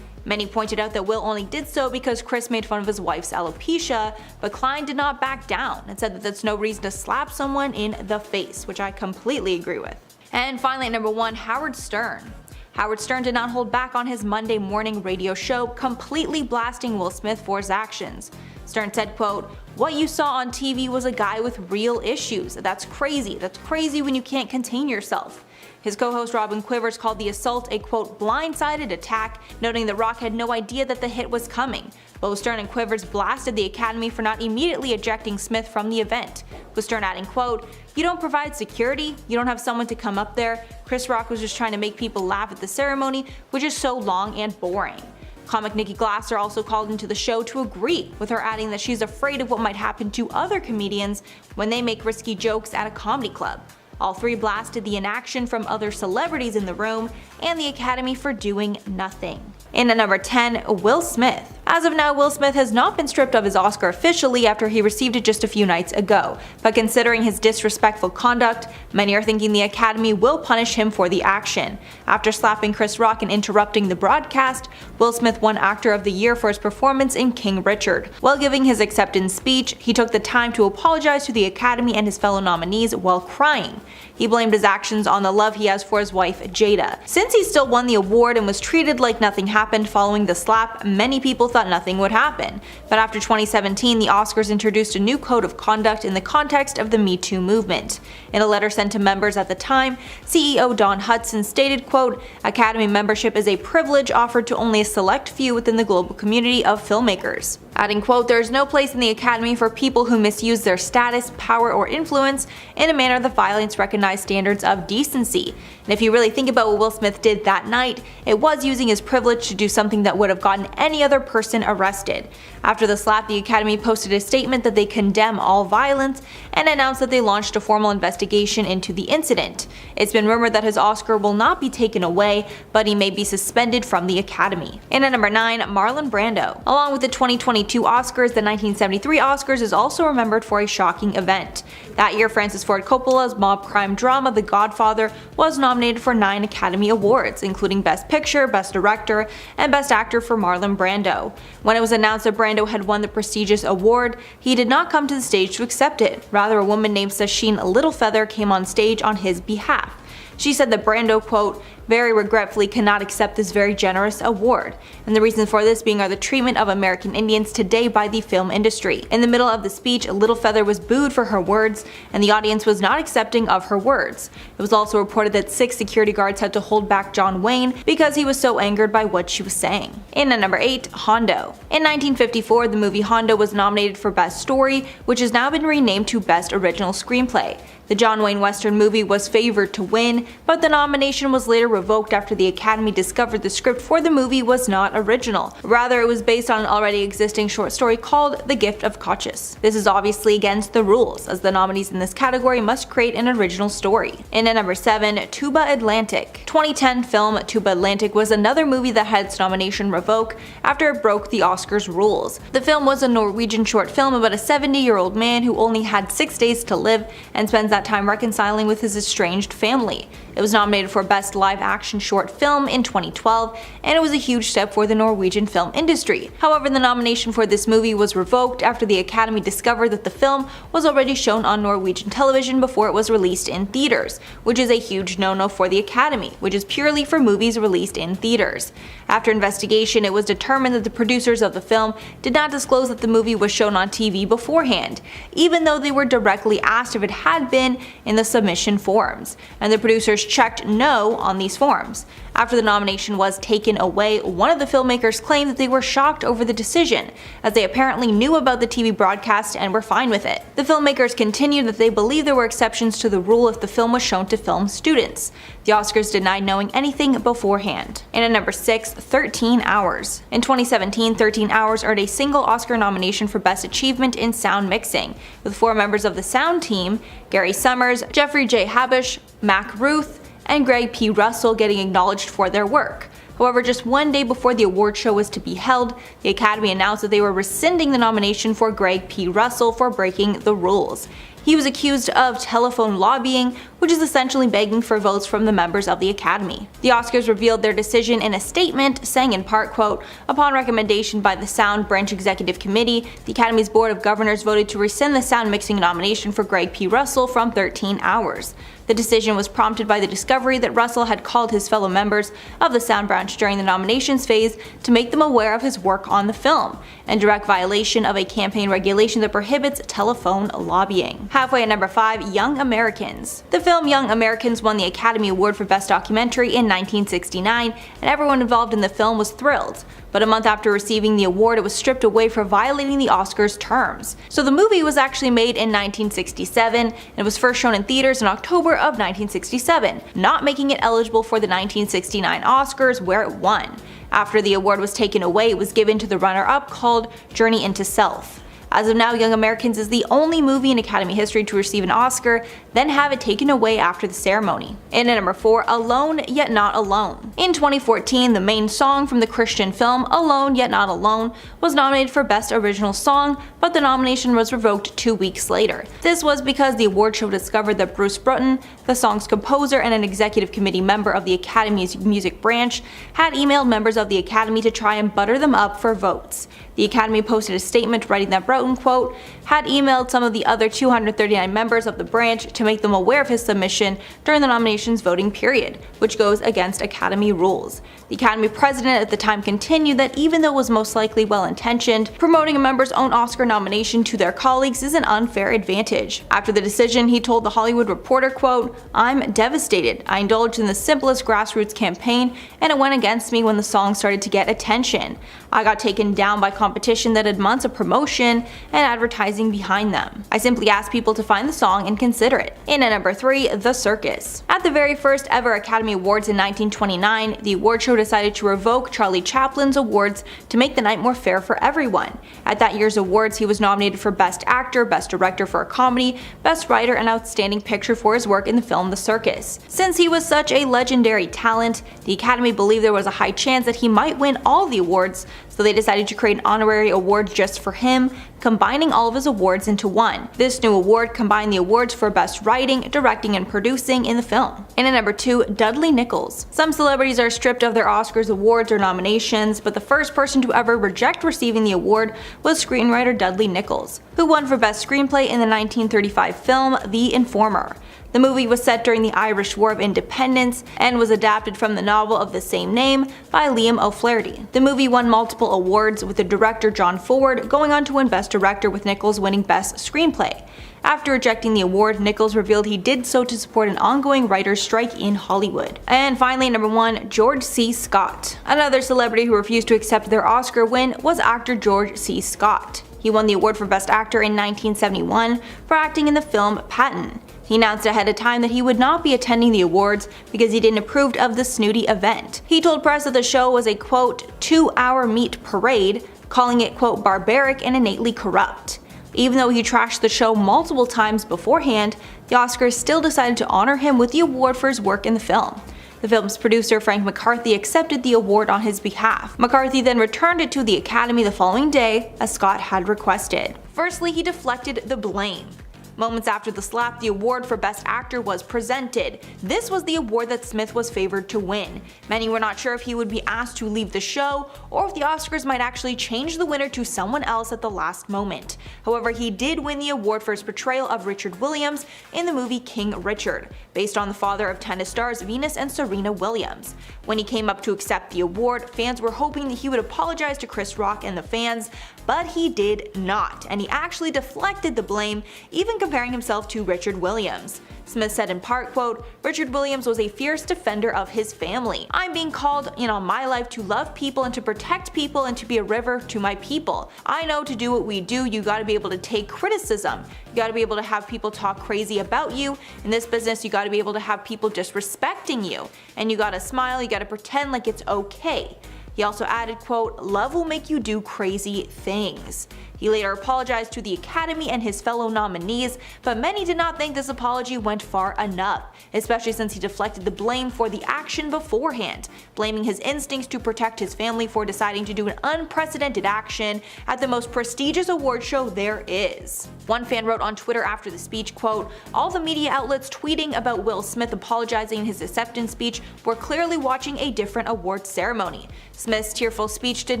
Many pointed out that Will only did so because Chris made fun of his wife's alopecia, but Klein did not back down and said that that's no reason to slap someone in the face, which I completely agree with. And finally at number 1, Howard Stern. Howard Stern did not hold back on his Monday morning radio show, completely blasting Will Smith for his actions. Stern said, quote, "What you saw on TV was a guy with real issues. That's crazy. That's crazy when you can't contain yourself." His co-host Robin Quivers called the assault a, quote, "blindsided attack," noting that Rock had no idea that the hit was coming. Both Stern and Quivers blasted the Academy for not immediately ejecting Smith from the event, with Stern adding, quote, "You don't provide security, you don't have someone to come up there. Chris Rock was just trying to make people laugh at the ceremony, which is so long and boring." Comic Nikki Glaser also called into the show to agree, with her adding that she's afraid of what might happen to other comedians when they make risky jokes at a comedy club. All three blasted the inaction from other celebrities in the room and the Academy for doing nothing. In at number 10, Will Smith. As of now, Will Smith has not been stripped of his Oscar officially after he received it just a few nights ago, but considering his disrespectful conduct, many are thinking the Academy will punish him for the action. After slapping Chris Rock and interrupting the broadcast, Will Smith won Actor of the Year for his performance in King Richard. While giving his acceptance speech, he took the time to apologize to the Academy and his fellow nominees while crying. He blamed his actions on the love he has for his wife, Jada. Since he still won the award and was treated like nothing happened following the slap, many people thought nothing would happen. But after 2017, the Oscars introduced a new code of conduct in the context of the Me Too movement. In a letter sent to members at the time, CEO Don Hudson stated, quote, "Academy membership is a privilege offered to only a select few within the global community of filmmakers." Adding, quote, "There is no place in the Academy for people who misuse their status, power, or influence in a manner that violates recognized standards of decency." And if you really think about what Will Smith did that night, it was using his privilege to do something that would have gotten any other person arrested. After the slap, the Academy posted a statement that they condemn all violence and announced that they launched a formal investigation into the incident. It's been rumored that his Oscar will not be taken away, but he may be suspended from the Academy. And at number 9, Marlon Brando. Along with the 2022 Oscars, the 1973 Oscars is also remembered for a shocking event. That year, Francis Ford Coppola's mob crime drama The Godfather was nominated for 9 Academy Awards, including Best Picture, Best Director, and Best Actor for Marlon Brando. When it was announced that Brando had won the prestigious award, he did not come to the stage to accept it. Rather, a woman named Sacheen Littlefeather came on stage on his behalf. She said that Brando, quote, "very regretfully cannot accept this very generous award," and the reason for this being are the treatment of American Indians today by the film industry. In the middle of the speech, Littlefeather was booed for her words, and the audience was not accepting of her words. It was also reported that 6 security guards had to hold back John Wayne because he was so angered by what she was saying. In at number 8, Hondo. In 1954, the movie Hondo was nominated for Best Story, which has now been renamed to Best Original Screenplay. The John Wayne Western movie was favored to win, but the nomination was later revoked after the Academy discovered the script for the movie was not original. Rather, it was based on an already existing short story called The Gift of Cochus. This is obviously against the rules, as the nominees in this category must create an original story. In at number 7, Tuba Atlantic. 2010 film Tuba Atlantic was another movie that had its nomination revoked after it broke the Oscars rules. The film was a Norwegian short film about a 70-year-old man who only had 6 days to live and spends that time reconciling with his estranged family. It was nominated for Best Live Action Short Film in 2012, and it was a huge step for the Norwegian film industry. However, the nomination for this movie was revoked after the Academy discovered that the film was already shown on Norwegian television before it was released in theaters, which is a huge no-no for the Academy, which is purely for movies released in theaters. After investigation, it was determined that the producers of the film did not disclose that the movie was shown on TV beforehand, even though they were directly asked if it had been in the submission forms, and the producers checked no on these forms. After the nomination was taken away, one of the filmmakers claimed that they were shocked over the decision, as they apparently knew about the TV broadcast and were fine with it. The filmmakers continued that they believed there were exceptions to the rule if the film was shown to film students. The Oscars denied knowing anything beforehand. And at number 6, 13 Hours. In 2017, 13 Hours earned a single Oscar nomination for Best Achievement in Sound Mixing, with 4 members of the sound team, Gary Summers, Jeffrey J. Habush, Mac Ruth, and Greg P. Russell getting acknowledged for their work. However, just one day before the award show was to be held, the Academy announced that they were rescinding the nomination for Greg P. Russell for breaking the rules. He was accused of telephone lobbying, which is essentially begging for votes from the members of the Academy. The Oscars revealed their decision in a statement, saying in part, quote, "Upon recommendation by the Sound Branch Executive Committee, the Academy's Board of Governors voted to rescind the sound mixing nomination for Greg P. Russell from 13 Hours. The decision was prompted by the discovery that Russell had called his fellow members of the Sound Branch during the nominations phase to make them aware of his work on the film, in direct violation of a campaign regulation that prohibits telephone lobbying." Halfway at number 5, Young Americans. The film Young Americans won the Academy Award for Best Documentary in 1969, and everyone involved in the film was thrilled. But a month after receiving the award, it was stripped away for violating the Oscars' terms. So the movie was actually made in 1967, and it was first shown in theaters in October of 1967, not making it eligible for the 1969 Oscars, where it won. After the award was taken away, it was given to the runner-up called Journey into Self. As of now, Young Americans is the only movie in Academy history to receive an Oscar, then have it taken away after the ceremony. And at number 4, Alone Yet Not Alone. In 2014, the main song from the Christian film Alone Yet Not Alone was nominated for Best Original Song, but the nomination was revoked 2 weeks later. This was because the award show discovered that Bruce Brutton, the song's composer and an executive committee member of the Academy's music branch, had emailed members of the Academy to try and butter them up for votes. The Academy posted a statement writing that Broughton, quote, had emailed some of the other 239 members of the branch to make them aware of his submission during the nominations voting period, which goes against Academy rules. The Academy president at the time continued that even though it was most likely well-intentioned, promoting a member's own Oscar nomination to their colleagues is an unfair advantage. After the decision, he told The Hollywood Reporter, quote, I'm devastated. I indulged in the simplest grassroots campaign, and it went against me when the song started to get attention. I got taken down by competition that had months of promotion and advertising behind them. I simply asked people to find the song and consider it. In at number 3, The Circus. At the very first ever Academy Awards in 1929, the award show decided to revoke Charlie Chaplin's awards to make the night more fair for everyone. At that year's awards, he was nominated for Best Actor, Best Director for a Comedy, Best Writer, and Outstanding Picture for his work in the film The Circus. Since he was such a legendary talent, the Academy believed there was a high chance that he might win all the awards, so they decided to create an honorary award just for him, combining all of his awards into one. This new award combined the awards for Best Writing, Directing, and Producing in the film. And at number 2, Dudley Nichols. Some celebrities are stripped of their Oscars awards or nominations, but the first person to ever reject receiving the award was screenwriter Dudley Nichols, who won for Best Screenplay in the 1935 film The Informer. The movie was set during the Irish War of Independence and was adapted from the novel of the same name by Liam O'Flaherty. The movie won multiple awards, with the director John Ford going on to win Best Director, with Nichols winning Best Screenplay. After rejecting the award, Nichols revealed he did so to support an ongoing writer's strike in Hollywood. And finally, number 1, George C. Scott. Another celebrity who refused to accept their Oscar win was actor George C. Scott. He won the award for Best Actor in 1971 for acting in the film Patton. He announced ahead of time that he would not be attending the awards because he didn't approve of the snooty event. He told press that the show was a, quote, 2-hour meat parade, calling it, quote, barbaric and innately corrupt. Even though he trashed the show multiple times beforehand, the Oscars still decided to honor him with the award for his work in the film. The film's producer, Frank McCarthy, accepted the award on his behalf. McCarthy then returned it to the Academy the following day, as Scott had requested. Firstly, he deflected the blame. Moments after the slap, the award for Best Actor was presented. This was the award that Smith was favored to win. Many were not sure if he would be asked to leave the show, or if the Oscars might actually change the winner to someone else at the last moment. However, he did win the award for his portrayal of Richard Williams in the movie King Richard, based on the father of tennis stars Venus and Serena Williams. When he came up to accept the award, fans were hoping that he would apologize to Chris Rock and the fans, but he did not, and he actually deflected the blame, even comparing himself to Richard Williams. Smith said in part, quote, Richard Williams was a fierce defender of his family. I'm being called in on my life to love people and to protect people and to be a river to my people. I know to do what we do, you gotta be able to take criticism. You gotta be able to have people talk crazy about you. In this business, you gotta be able to have people disrespecting you. And you gotta smile, you gotta pretend like it's okay. He also added, quote, love will make you do crazy things. He later apologized to the Academy and his fellow nominees, but many did not think this apology went far enough, especially since he deflected the blame for the action beforehand, blaming his instincts to protect his family for deciding to do an unprecedented action at the most prestigious award show there is. One fan wrote on Twitter after the speech, quote, all the media outlets tweeting about Will Smith apologizing in his acceptance speech were clearly watching a different award ceremony. Smith's tearful speech did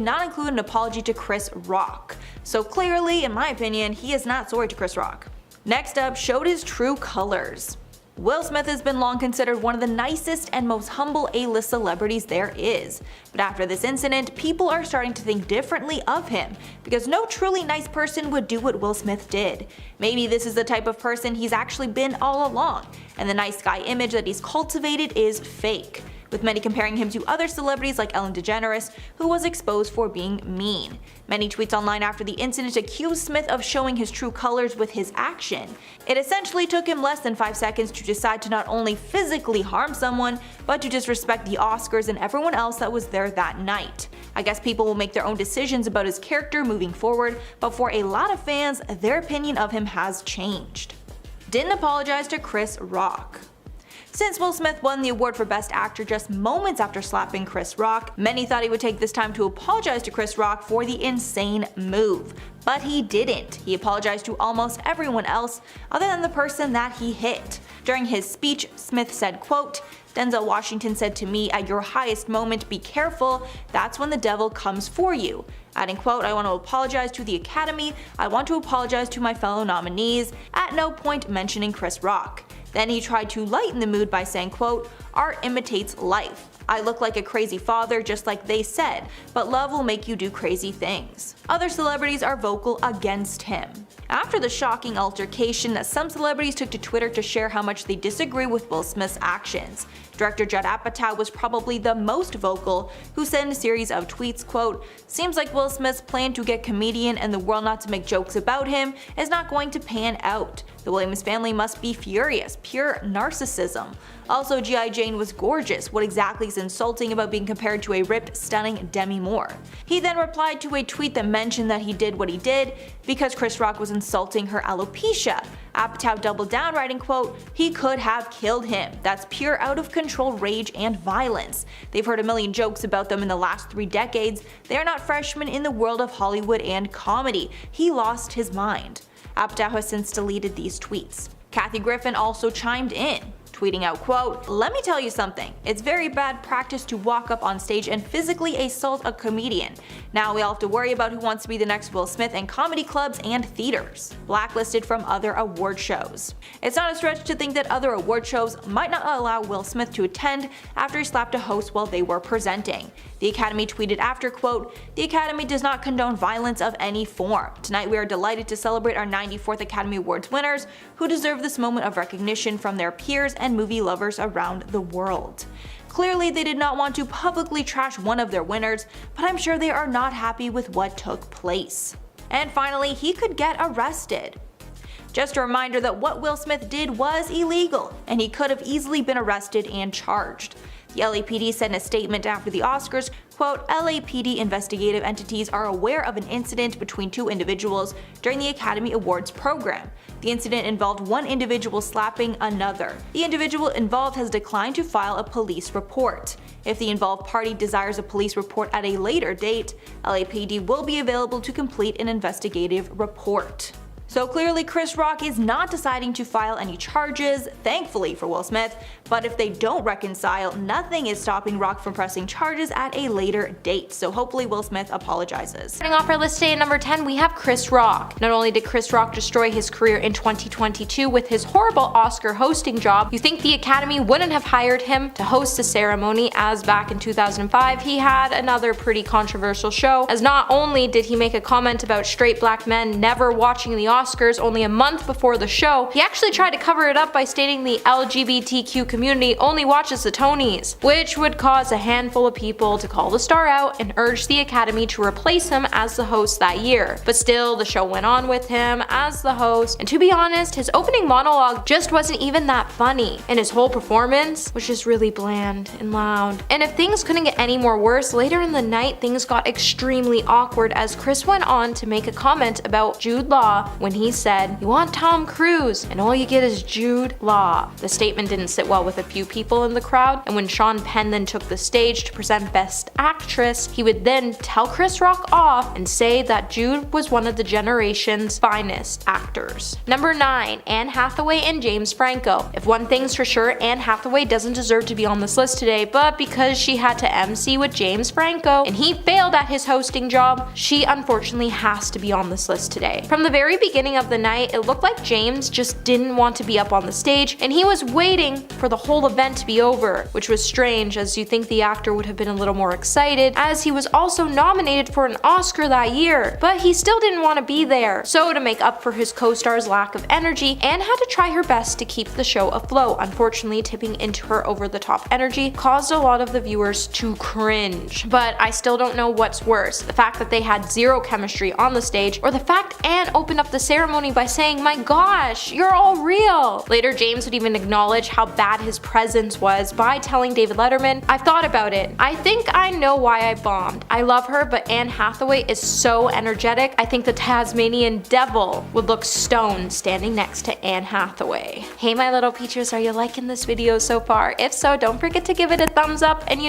not include an apology to Chris Rock. So clearly, in my opinion, he is not sorry to Chris Rock. Next up, showed his true colors. Will Smith has been long considered one of the nicest and most humble A-list celebrities there is. But after this incident, people are starting to think differently of him, because no truly nice person would do what Will Smith did. Maybe this is the type of person he's actually been all along, and the nice guy image that he's cultivated is fake, with many comparing him to other celebrities like Ellen DeGeneres, who was exposed for being mean. Many tweets online after the incident accused Smith of showing his true colors with his action. It essentially took him less than 5 seconds to decide to not only physically harm someone, but to disrespect the Oscars and everyone else that was there that night. I guess people will make their own decisions about his character moving forward, but for a lot of fans, their opinion of him has changed. Didn't apologize to Chris Rock. Since Will Smith won the award for Best Actor just moments after slapping Chris Rock, many thought he would take this time to apologize to Chris Rock for the insane move. But he didn't. He apologized to almost everyone else other than the person that he hit. During his speech, Smith said, quote, "Denzel Washington said to me, at your highest moment, be careful, that's when the devil comes for you." Adding, quote, "I want to apologize to the Academy, I want to apologize to my fellow nominees," at no point mentioning Chris Rock. Then he tried to lighten the mood by saying, quote, "Art imitates life. I look like a crazy father just like they said, but love will make you do crazy things." Other celebrities are vocal against him. After the shocking altercation, some celebrities took to Twitter to share how much they disagree with Will Smith's actions. Director Judd Apatow was probably the most vocal, who said in a series of tweets, quote, "Seems like Will Smith's plan to get comedian and the world not to make jokes about him is not going to pan out. The Williams family must be furious, pure narcissism. Also, G.I. Jane was gorgeous. What exactly is insulting about being compared to a ripped, stunning Demi Moore?" He then replied to a tweet that mentioned that he did what he did because Chris Rock was insulting her alopecia. Apatow doubled down, writing, quote, "He could have killed him. That's pure out of control rage and violence. They've heard a million jokes about them in the last 3 decades. They are not freshmen in the world of Hollywood and comedy. He lost his mind." Apatow has since deleted these tweets. Kathy Griffin also chimed in, tweeting out, quote, "Let me tell you something. It's very bad practice to walk up on stage and physically assault a comedian. Now we all have to worry about who wants to be the next Will Smith in comedy clubs and theaters." Blacklisted from other award shows. It's not a stretch to think that other award shows might not allow Will Smith to attend after he slapped a host while they were presenting. The Academy tweeted after, quote, "The Academy does not condone violence of any form. Tonight we are delighted to celebrate our 94th Academy Awards winners who deserve this moment of recognition from their peers and movie lovers around the world." Clearly they did not want to publicly trash one of their winners, but I'm sure they are not happy with what took place. And finally, he could get arrested. Just a reminder that what Will Smith did was illegal, and he could have easily been arrested and charged. The LAPD said in a statement after the Oscars, quote, "LAPD investigative entities are aware of an incident between 2 individuals during the Academy Awards program. The incident involved one individual slapping another. The individual involved has declined to file a police report. If the involved party desires a police report at a later date, LAPD will be available to complete an investigative report." So clearly Chris Rock is not deciding to file any charges, thankfully for Will Smith, but if they don't reconcile, nothing is stopping Rock from pressing charges at a later date, so hopefully Will Smith apologizes. Starting off our list today at number 10, we have Chris Rock. Not only did Chris Rock destroy his career in 2022 with his horrible Oscar hosting job, you think the Academy wouldn't have hired him to host the ceremony, as back in 2005 he had another pretty controversial show, as not only did he make a comment about straight black men never watching the Oscars only a month before the show, he actually tried to cover it up by stating the LGBTQ community only watches the Tonys, which would cause a handful of people to call the star out and urge the Academy to replace him as the host that year. But still, the show went on with him as the host, and to be honest, his opening monologue just wasn't even that funny, and his whole performance was just really bland and loud. And if things couldn't get any more worse, later in the night things got extremely awkward as Chris went on to make a comment about Jude Law when he said, "You want Tom Cruise, and all you get is Jude Law." The statement didn't sit well with a few people in the crowd, and when Sean Penn then took the stage to present Best Actress, he would then tell Chris Rock off and say that Jude was one of the generation's finest actors. Number 9, Anne Hathaway and James Franco. If one thing's for sure, Anne Hathaway doesn't deserve to be on this list today, but because she had to MC with James Franco and he failed at his hosting job, she unfortunately has to be on this list today. From the very beginning of the night, it looked like James just didn't want to be up on the stage, and he was waiting for the whole event to be over, which was strange as you think the actor would have been a little more excited as he was also nominated for an Oscar that year, but he still didn't want to be there. So to make up for his co-star's lack of energy, Anne had to try her best to keep the show afloat. Unfortunately, tipping into her over-the-top energy caused a lot of the viewers to cringe. But I still don't know what's worse, the fact that they had zero chemistry on the stage, or the fact Anne opened up the ceremony by saying, "My gosh, you're all real." Later, James would even acknowledge how bad his presence was by telling David Letterman, "I've thought about it. I think I know why I bombed. I love her, but Anne Hathaway is so energetic. I think the Tasmanian devil would look stoned standing next to Anne Hathaway." Hey my little peaches, are you liking this video so far? If so, don't forget to give it a thumbs up and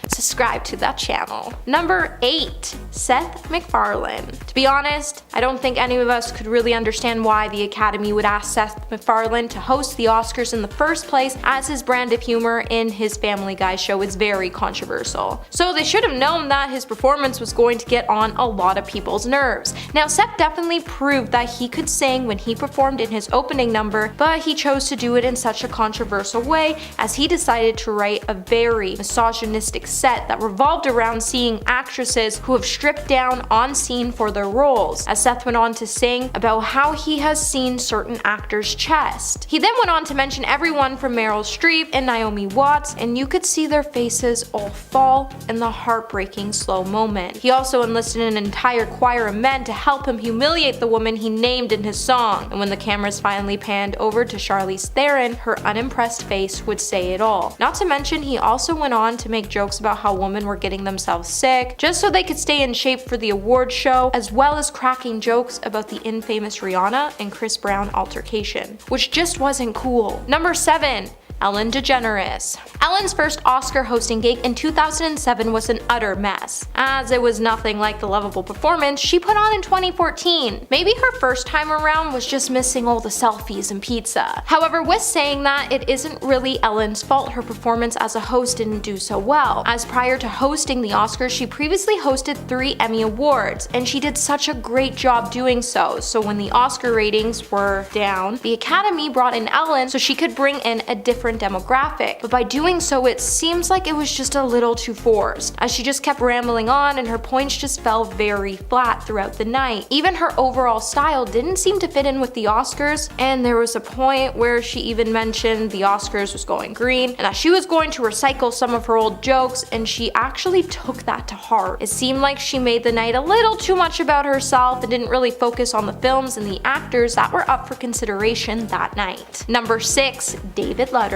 subscribe to that channel. Number 8. Seth MacFarlane. To be honest, I don't think any of us could really understand why the Academy would ask Seth MacFarlane to host the Oscars in the first place, as his brand of humor in his Family Guy show is very controversial. So they should have known that his performance was going to get on a lot of people's nerves. Now, Seth definitely proved that he could sing when he performed in his opening number, but he chose to do it in such a controversial way as he decided to write a very misogynistic set that revolved around seeing actresses who have stripped down on scene for their roles, as Seth went on to sing about how he has seen certain actors' chest. He then went on to mention everyone from Meryl Streep and Naomi Watts, and you could see their faces all fall in the heartbreaking slow moment. He also enlisted an entire choir of men to help him humiliate the woman he named in his song, and when the cameras finally panned over to Charlize Theron, her unimpressed face would say it all. Not to mention, he also went on to make jokes about how women were getting themselves sick just so they could stay in shape for the award show, as well as cracking jokes about the infamous Rihanna and Chris Brown altercation, which just wasn't cool. Number 7. Ellen DeGeneres. Ellen's first Oscar hosting gig in 2007 was an utter mess, as it was nothing like the lovable performance she put on in 2014. Maybe her first time around was just missing all the selfies and pizza. However, with saying that, it isn't really Ellen's fault her performance as a host didn't do so well, as prior to hosting the Oscars, she previously hosted 3 Emmy Awards, and she did such a great job doing so. So when the Oscar ratings were down, the Academy brought in Ellen so she could bring in a different demographic, but by doing so it seems like it was just a little too forced, as she just kept rambling on and her points just fell very flat throughout the night. Even her overall style didn't seem to fit in with the Oscars, and there was a point where she even mentioned the Oscars was going green and that she was going to recycle some of her old jokes, and she actually took that to heart. It seemed like she made the night a little too much about herself and didn't really focus on the films and the actors that were up for consideration that night. Number 6. David Letterman.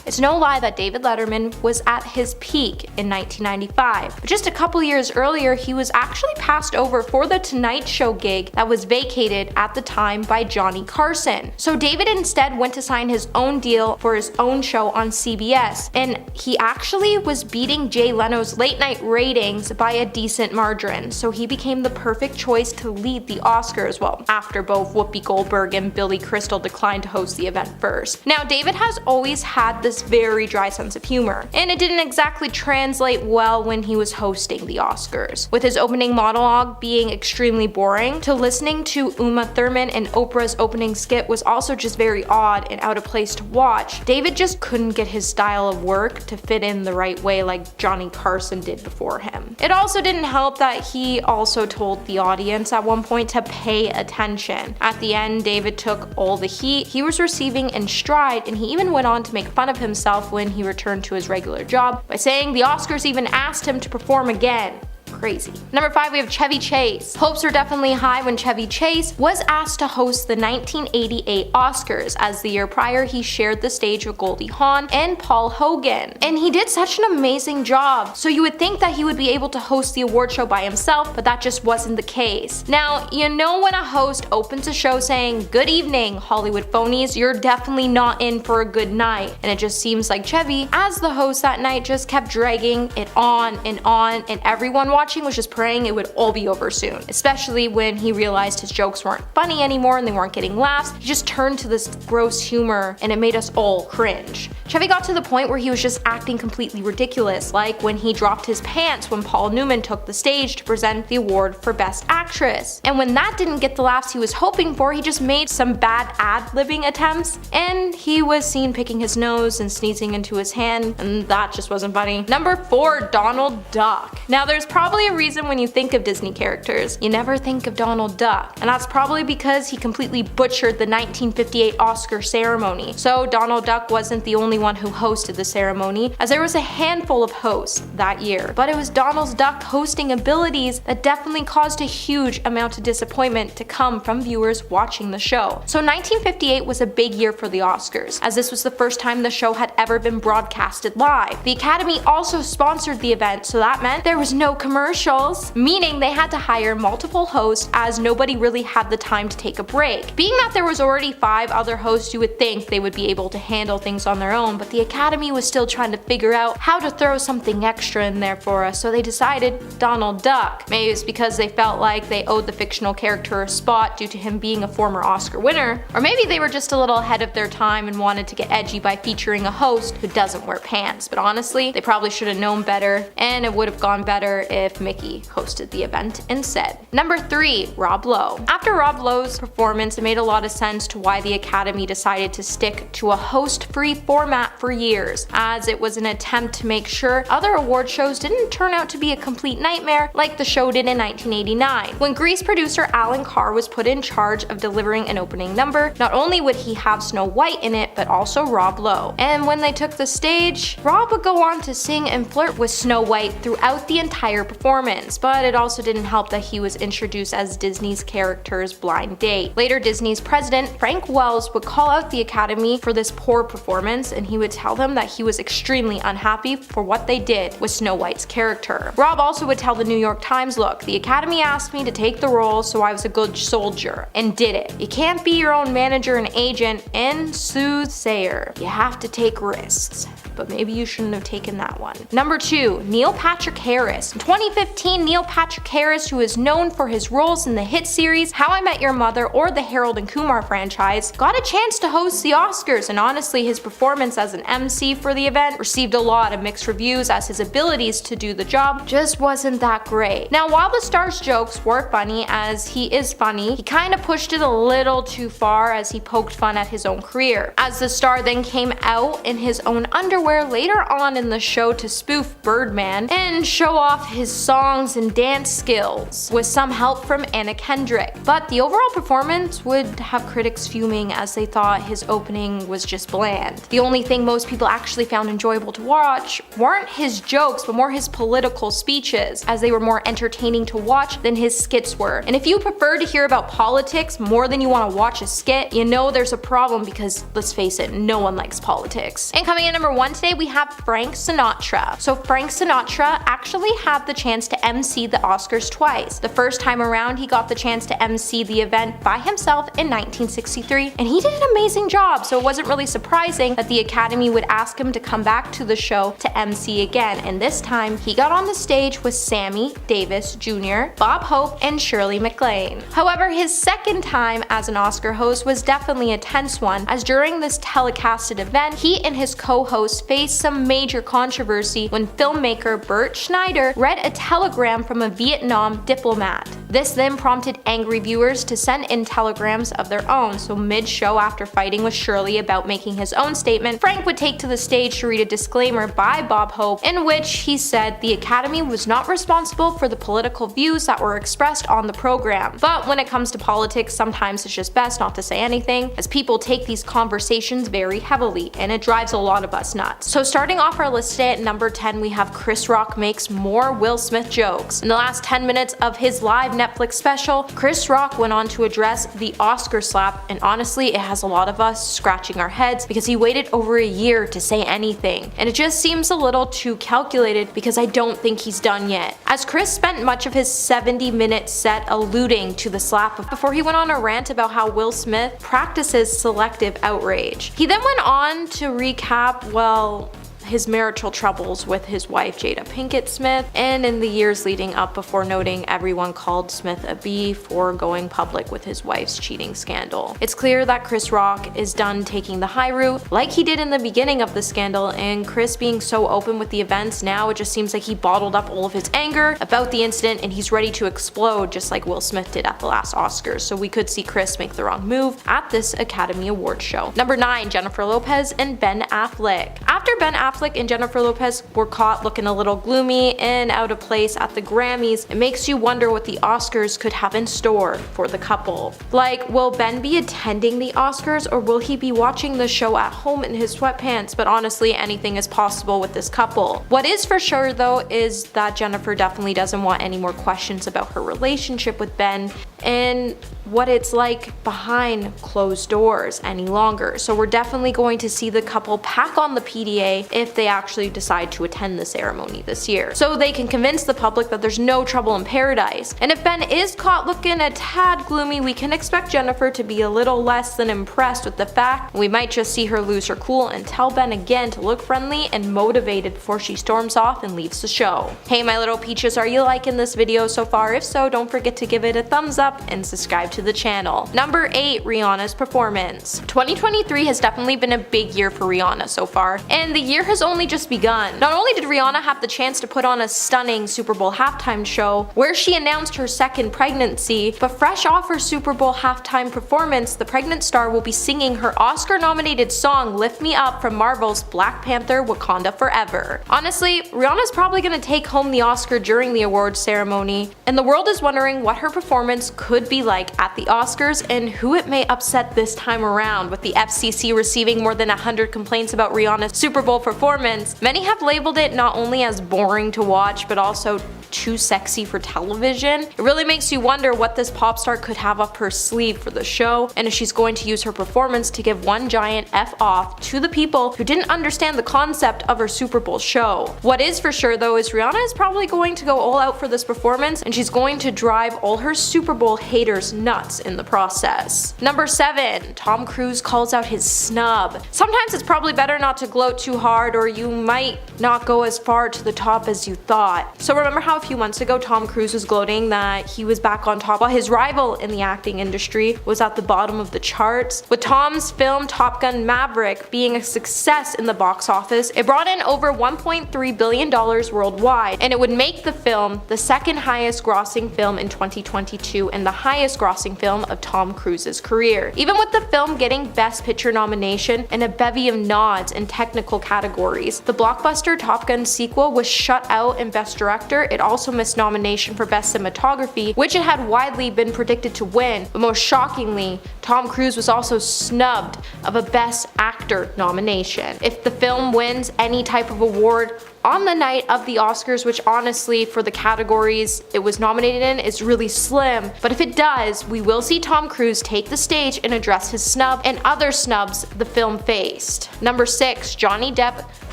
It's no lie that David Letterman was at his peak in 1995, but just a couple years earlier he was actually passed over for the Tonight Show gig that was vacated at the time by Johnny Carson. So David instead went to sign his own deal for his own show on CBS, and he actually was beating Jay Leno's late night ratings by a decent margin, so he became the perfect choice to lead the Oscars, well, after both Whoopi Goldberg and Billy Crystal declined to host the event first. Now, David has always had this very dry sense of humor, and it didn't exactly translate well when he was hosting the Oscars, with his opening monologue being extremely boring. To listening to Uma Thurman and Oprah's opening skit was also just very odd and out of place to watch. David just couldn't get his style of work to fit in the right way like Johnny Carson did before him. It also didn't help that he also told the audience at one point to pay attention. At the end, David took all the heat he was receiving in stride, and he even went on to make fun of himself when he returned to his regular job by saying the Oscars even asked him to perform again. Crazy. Number 5, we have Chevy Chase. Hopes were definitely high when Chevy Chase was asked to host the 1988 Oscars, as the year prior he shared the stage with Goldie Hawn and Paul Hogan, and he did such an amazing job. So you would think that he would be able to host the award show by himself, but that just wasn't the case. Now, when a host opens a show saying, "Good evening, Hollywood phonies," you're definitely not in for a good night, and it just seems like Chevy, as the host that night, just kept dragging it on, and everyone watching was just praying it would all be over soon, especially when he realized his jokes weren't funny anymore and they weren't getting laughs. He just turned to this gross humor, and it made us all cringe. Chevy got to the point where he was just acting completely ridiculous, like when he dropped his pants when Paul Newman took the stage to present the award for Best Actress. And when that didn't get the laughs he was hoping for, he just made some bad ad-libbing attempts, and he was seen picking his nose and sneezing into his hand, and that just wasn't funny. Number 4, Donald Duck. Now, there's probably probably a reason when you think of Disney characters, you never think of Donald Duck. And that's probably because he completely butchered the 1958 Oscar ceremony. So Donald Duck wasn't the only one who hosted the ceremony, as there was a handful of hosts that year. But it was Donald Duck's hosting abilities that definitely caused a huge amount of disappointment to come from viewers watching the show. So 1958 was a big year for the Oscars, as this was the first time the show had ever been broadcasted live. The Academy also sponsored the event, so that meant there was no commercials, meaning they had to hire multiple hosts as nobody really had the time to take a break. Being that there was already 5 other hosts, you would think they would be able to handle things on their own, but the Academy was still trying to figure out how to throw something extra in there for us, so they decided Donald Duck. Maybe it's because they felt like they owed the fictional character a spot due to him being a former Oscar winner, or maybe they were just a little ahead of their time and wanted to get edgy by featuring a host who doesn't wear pants. But honestly, they probably should have known better, and it would have gone better if Mickey hosted the event instead. Number 3, Rob Lowe. After Rob Lowe's performance, it made a lot of sense to why the Academy decided to stick to a host-free format for years, as it was an attempt to make sure other award shows didn't turn out to be a complete nightmare like the show did in 1989. When Grease producer Alan Carr was put in charge of delivering an opening number, not only would he have Snow White in it, but also Rob Lowe. And when they took the stage, Rob would go on to sing and flirt with Snow White throughout the entire performance, but it also didn't help that he was introduced as Disney's character's blind date. Later, Disney's president, Frank Wells, would call out the Academy for this poor performance, and he would tell them that he was extremely unhappy for what they did with Snow White's character. Rob also would tell the New York Times, "Look, the Academy asked me to take the role, so I was a good soldier and did it. You can't be your own manager and agent and soothsayer. You have to take risks." But maybe you shouldn't have taken that one. Number 2, Neil Patrick Harris. In 2015, Neil Patrick Harris, who is known for his roles in the hit series How I Met Your Mother or the Harold and Kumar franchise, got a chance to host the Oscars, and honestly, his performance as an MC for the event received a lot of mixed reviews, as his abilities to do the job just wasn't that great. Now, while the star's jokes were funny, as he is funny, he kind of pushed it a little too far as he poked fun at his own career, as the star then came out in his own underwear later on in the show to spoof Birdman and show off his songs and dance skills, with some help from Anna Kendrick. But the overall performance would have critics fuming, as they thought his opening was just bland. The only thing most people actually found enjoyable to watch weren't his jokes, but more his political speeches, as they were more entertaining to watch than his skits were. And if you prefer to hear about politics more than you want to watch a skit, you know there's a problem, because let's face it, no one likes politics. And coming in number 1 today, we have Frank Sinatra. So Frank Sinatra actually had the chance to MC the Oscars twice. The first time around, he got the chance to MC the event by himself in 1963, and he did an amazing job, so it wasn't really surprising that the Academy would ask him to come back to the show to MC again, and this time he got on the stage with Sammy Davis Jr., Bob Hope, and Shirley MacLaine. However, his second time as an Oscar host was definitely a tense one, as during this telecasted event, he and his co-host faced some major controversy when filmmaker Bert Schneider read a telegram from a Vietnam diplomat. This then prompted angry viewers to send in telegrams of their own, so mid-show, after fighting with Shirley about making his own statement, Frank would take to the stage to read a disclaimer by Bob Hope, in which he said the Academy was not responsible for the political views that were expressed on the program. But when it comes to politics, sometimes it's just best not to say anything, as people take these conversations very heavily, and it drives a lot of us nuts. So starting off our list today at number 10, we have Chris Rock makes more Will Smith jokes. In the last 10 minutes of his live Netflix special, Chris Rock went on to address the Oscar slap, and honestly, it has a lot of us scratching our heads, because he waited over a year to say anything, and it just seems a little too calculated, because I don't think he's done yet, as Chris spent much of his 70-minute set alluding to the slap before he went on a rant about how Will Smith practices selective outrage. He then went on to recap, well, his marital troubles with his wife Jada Pinkett Smith, and in the years leading up, before noting everyone called Smith a B for going public with his wife's cheating scandal. It's clear that Chris Rock is done taking the high route like he did in the beginning of the scandal, and Chris being so open with the events now, it just seems like he bottled up all of his anger about the incident and he's ready to explode, just like Will Smith did at the last Oscars. So we could see Chris make the wrong move at this Academy Awards show. Number 9, Jennifer Lopez and Ben Affleck. After Ben Affleck Affleck and Jennifer Lopez were caught looking a little gloomy and out of place at the Grammys, it makes you wonder what the Oscars could have in store for the couple. Like, will Ben be attending the Oscars or will he be watching the show at home in his sweatpants? But honestly, anything is possible with this couple. What is for sure though is that Jennifer definitely doesn't want any more questions about her relationship with Ben and what it's like behind closed doors any longer. So we're definitely going to see the couple pack on the PDA if they actually decide to attend the ceremony this year, so they can convince the public that there's no trouble in paradise. And if Ben is caught looking a tad gloomy, we can expect Jennifer to be a little less than impressed with the fact. We might just see her lose her cool and tell Ben again to look friendly and motivated before she storms off and leaves the show. Hey my little peaches, are you liking this video so far? If so, don't forget to give it a thumbs up and subscribe to the channel. Number 8, Rihanna's performance. 2023 has definitely been a big year for Rihanna so far, and the year has only just begun. Not only did Rihanna have the chance to put on a stunning Super Bowl halftime show where she announced her second pregnancy, but fresh off her Super Bowl halftime performance, the pregnant star will be singing her Oscar-nominated song Lift Me Up from Marvel's Black Panther: Wakanda Forever. Honestly, Rihanna's probably gonna take home the Oscar during the awards ceremony, and the world is wondering what her performance could be like at the Oscars and who it may upset this time around. With the FCC receiving more than 100 complaints about Rihanna's Super Bowl performance, many have labeled it not only as boring to watch but also too sexy for television. It really makes you wonder what this pop star could have up her sleeve for the show, and if she's going to use her performance to give one giant F off to the people who didn't understand the concept of her Super Bowl show. What is for sure though is Rihanna is probably going to go all out for this performance, and she's going to drive all her Super Bowl haters nuts in the process. Number 7, Tom Cruise calls out his snub. Sometimes it's probably better not to gloat too hard or you might not go as far to the top as you thought. So remember how a few months ago Tom Cruise was gloating that he was back on top while his rival in the acting industry was at the bottom of the charts? With Tom's film Top Gun Maverick being a success in the box office, it brought in over $1.3 billion worldwide, and it would make the film the second highest grossing film in 2022 and the highest grossing film of Tom Cruise's career. Even with the film getting Best Picture nomination and a bevy of nods in technical categories, the blockbuster Top Gun sequel was shut out in Best Director. It also missed nomination for Best Cinematography, which it had widely been predicted to win, but most shockingly, Tom Cruise was also snubbed of a Best Actor nomination. If the film wins any type of award on the night of the Oscars, which honestly for the categories it was nominated in is really slim, but if it does, we will see Tom Cruise take the stage and address his snub and other snubs the film faced. Number 6, Johnny Depp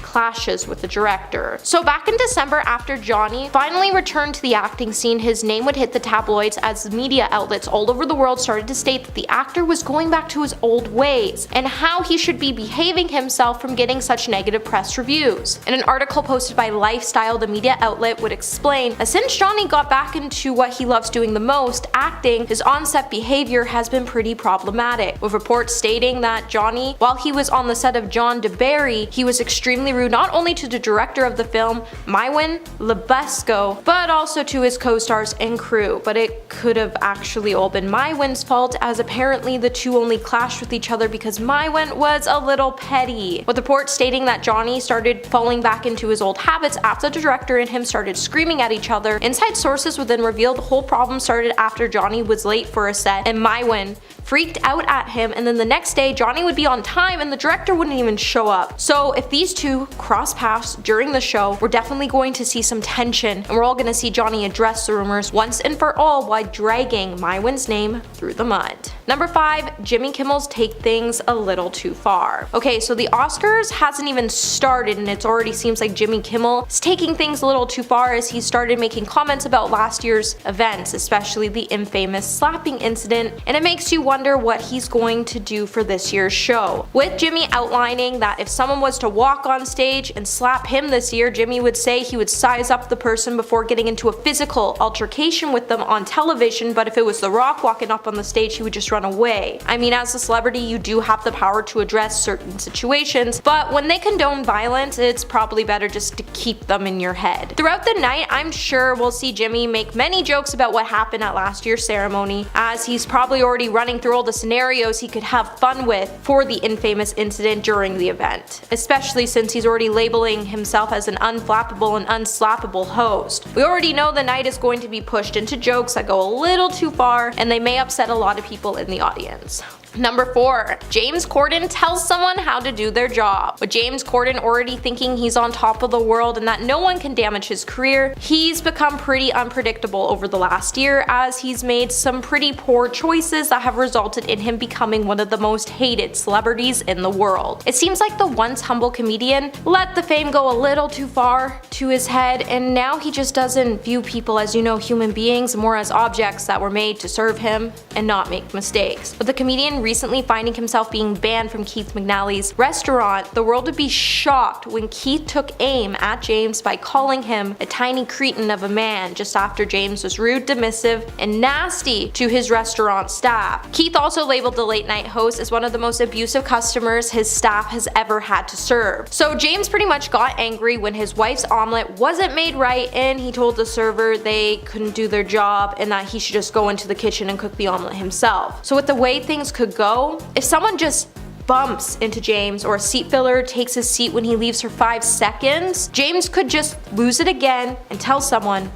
clashes with the director. So back in December, after Johnny finally returned to the acting scene, his name would hit the tabloids as media outlets all over the world started to state that the actor was going back to his old ways and how he should be behaving himself from getting such negative press reviews. In an article posted by Lifestyle, the media outlet would explain that since Johnny got back into what he loves doing the most, acting, his on-set behavior has been pretty problematic, with reports stating that Johnny, while he was on the set of John DeBerry, he was extremely rude not only to the director of the film, Mywin Lebesco, but also to his co-stars and crew. But it could have actually all been Mywin's fault, as apparently the two only clashed with each other because Mywin was a little petty, with reports stating that Johnny started falling back into his old habits after the director and him started screaming at each other. Inside sources would then reveal the whole problem started after Johnny was late for a set and Mywin freaked out at him, and then the next day Johnny would be on time and the director wouldn't even show up. So if these two cross paths during the show, we're definitely going to see some tension, and we're all going to see Johnny address the rumors once and for all while dragging Mywin's name through the mud. Number 5, Jimmy Kimmel's take things a little too far. Okay, so the Oscars hasn't even started and it already seems like Jimmy Kimmel is taking things a little too far as he started making comments about last year's events, especially the infamous slapping incident, and it makes you wonder what he's going to do for this year's show. With Jimmy outlining that if someone was to walk on stage and slap him this year, Jimmy would say he would size up the person before getting into a physical altercation with them on television, but if it was The Rock walking up on the stage, he would just run away. I mean, as a celebrity, you do have the power to address certain situations, but when they condone violence, it's probably better just to keep them in your head. Throughout the night, I'm sure we'll see Jimmy make many jokes about what happened at last year's ceremony, as he's probably already running through all the scenarios he could have fun with for the infamous incident during the event, especially since he's already labeling himself as an unflappable and unslappable host. We already know the night is going to be pushed into jokes that go a little too far, and they may upset a lot of people in the audience. Number 4. James Corden tells someone how to do their job. With James Corden already thinking he's on top of the world and that no one can damage his career, he's become pretty unpredictable over the last year as he's made some pretty poor choices that have resulted in him becoming one of the most hated celebrities in the world. It seems like the once humble comedian let the fame go a little too far to his head, and now he just doesn't view people as, human beings, more as objects that were made to serve him and not make mistakes. With the comedian recently finding himself being banned from Keith McNally's restaurant, the world would be shocked when Keith took aim at James by calling him a tiny cretin of a man just after James was rude, dismissive, and nasty to his restaurant staff. Keith also labeled the late night host as one of the most abusive customers his staff has ever had to serve. So James pretty much got angry when his wife's omelet wasn't made right, and he told the server they couldn't do their job and that he should just go into the kitchen and cook the omelet himself. So with the way things could go, if someone just bumps into James or a seat filler takes his seat when he leaves for 5 seconds, James could just lose it again and tell someone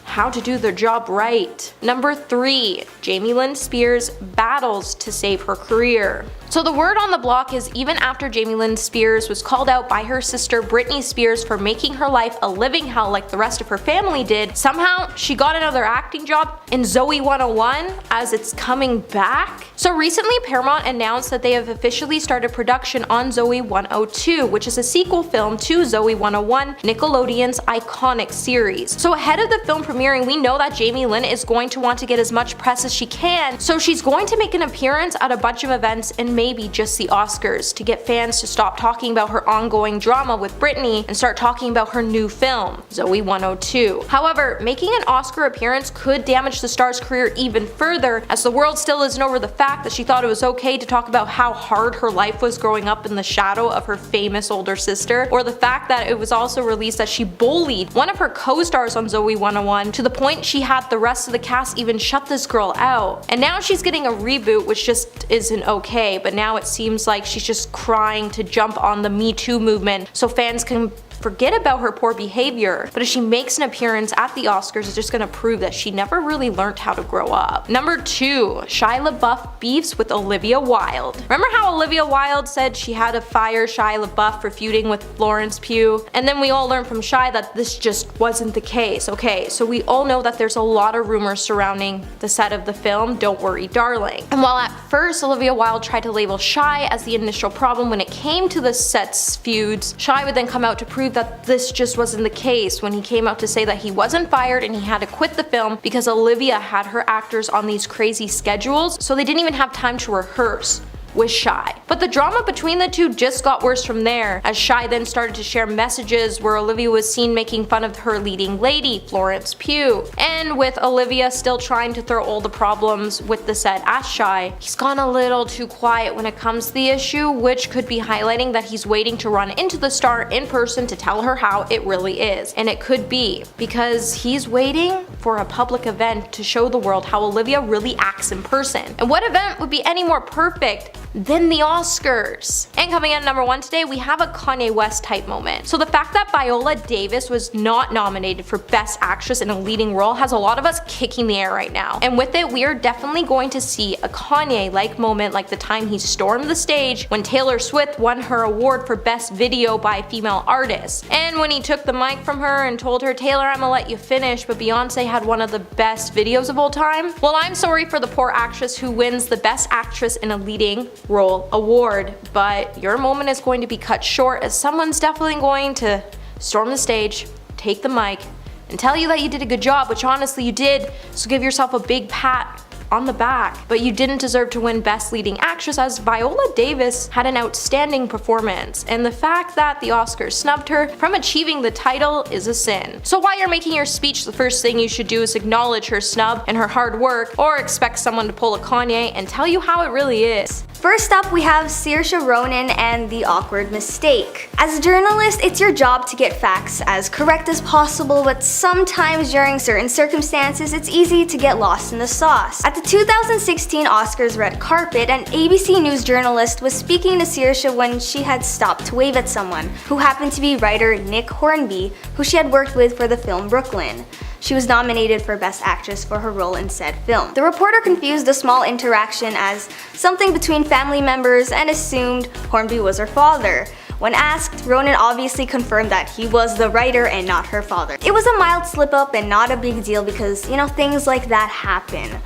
how to do their job right. Number 3. Jamie Lynn Spears battles to save her career. So the word on the block is even after Jamie Lynn Spears was called out by her sister Britney Spears for making her life a living hell like the rest of her family did, somehow she got another acting job in Zoey 101 as it's coming back. So recently Paramount announced that they have officially started production on Zoey 102, which is a sequel film to Zoey 101, Nickelodeon's iconic series. So ahead of the film premiering, we know that Jamie Lynn is going to want to get as much press as she can, so she's going to make an appearance at a bunch of events and maybe just the Oscars to get fans to stop talking about her ongoing drama with Britney and start talking about her new film, Zoey 102. However, making an Oscar appearance could damage the star's career even further, as the world still isn't over the fact that she thought it was okay to talk about how hard her life was growing up in the shadow of her famous older sister, or the fact that it was also released that she bullied one of her co-stars on Zoey 101 to the point she had the rest of the cast even shut this girl out. And now she's getting a reboot, which just isn't okay, but now it seems like she's just crying to jump on the Me Too movement so fans can forget about her poor behavior. But if she makes an appearance at the Oscars, it's just gonna prove that she never really learned how to grow up. Number 2. Shia LaBeouf beefs with Olivia Wilde. Remember how Olivia Wilde said she had to fire Shia LaBeouf for feuding with Florence Pugh? And then we all learned from Shia that this just wasn't the case. Okay, so we all know that there's a lot of rumors surrounding the set of the film Don't Worry Darling. And while at first Olivia Wilde tried to label Shia as the initial problem when it came to the set's feuds, Shia would then come out to prove that this just wasn't the case when he came out to say that he wasn't fired and he had to quit the film because Olivia had her actors on these crazy schedules, so they didn't even have time to rehearse with Shia. But the drama between the two just got worse from there, as Shia then started to share messages where Olivia was seen making fun of her leading lady, Florence Pugh. And with Olivia still trying to throw all the problems with the set at Shia, he's gone a little too quiet when it comes to the issue, which could be highlighting that he's waiting to run into the star in person to tell her how it really is. And it could be because he's waiting for a public event to show the world how Olivia really acts in person. And what event would be any more perfect than the Oscars? And coming in at number 1 today, we have a Kanye West type moment. So the fact that Viola Davis was not nominated for Best Actress in a Leading Role has a lot of us kicking the air right now. And with it, we are definitely going to see a Kanye-like moment like the time he stormed the stage when Taylor Swift won her award for Best Video by a Female Artist. And when he took the mic from her and told her, "Taylor, I'm gonna let you finish, but Beyonce had one of the best videos of all time." Well, I'm sorry for the poor actress who wins the Best Actress in a Leading Role award, but your moment is going to be cut short, as someone's definitely going to storm the stage, take the mic, and tell you that you did a good job, which honestly you did, so give yourself a big pat on the back. But you didn't deserve to win Best Leading Actress, as Viola Davis had an outstanding performance, and the fact that the Oscars snubbed her from achieving the title is a sin. So while you're making your speech, the first thing you should do is acknowledge her snub and her hard work, or expect someone to pull a Kanye and tell you how it really is. First up, we have Saoirse Ronan and the awkward mistake. As a journalist, it's your job to get facts as correct as possible, but sometimes during certain circumstances, it's easy to get lost in the sauce. At the 2016 Oscars red carpet, an ABC News journalist was speaking to Saoirse when she had stopped to wave at someone, who happened to be writer Nick Hornby, who she had worked with for the film Brooklyn. She was nominated for Best Actress for her role in said film. The reporter confused the small interaction as something between family members and assumed Hornby was her father. When asked, Ronan obviously confirmed that he was the writer and not her father. It was a mild slip-up and not a big deal because, things like that happen.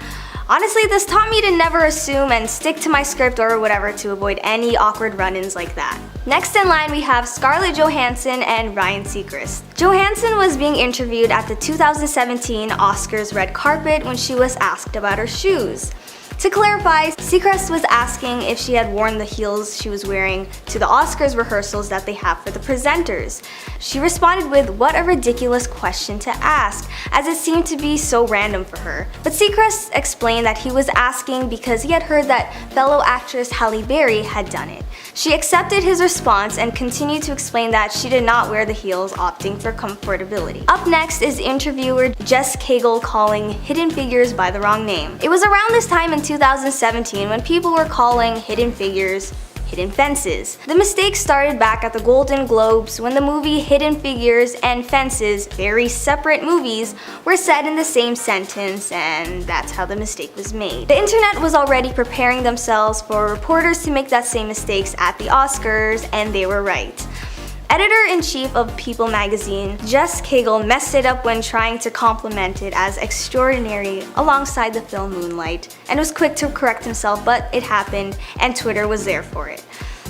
Honestly, this taught me to never assume and stick to my script or whatever to avoid any awkward run-ins like that. Next in line we have Scarlett Johansson and Ryan Seacrest. Johansson was being interviewed at the 2017 Oscars red carpet when she was asked about her shoes. To clarify, Seacrest was asking if she had worn the heels she was wearing to the Oscars rehearsals that they have for the presenters. She responded with, "What a ridiculous question to ask," as it seemed to be so random for her. But Seacrest explained that he was asking because he had heard that fellow actress Halle Berry had done it. She accepted his response and continued to explain that she did not wear the heels, opting for comfortability. Up next is interviewer Jess Cagle calling Hidden Figures by the wrong name. It was around this time in 2017 when people were calling Hidden Figures Hidden Fences. The mistake started back at the Golden Globes when the movie Hidden Figures and Fences, very separate movies, were said in the same sentence, and that's how the mistake was made. The internet was already preparing themselves for reporters to make that same mistakes at the Oscars, and they were right. Editor-in-chief of People magazine, Jess Cagle messed it up when trying to compliment it as extraordinary alongside the film Moonlight, and was quick to correct himself, but it happened, and Twitter was there for it.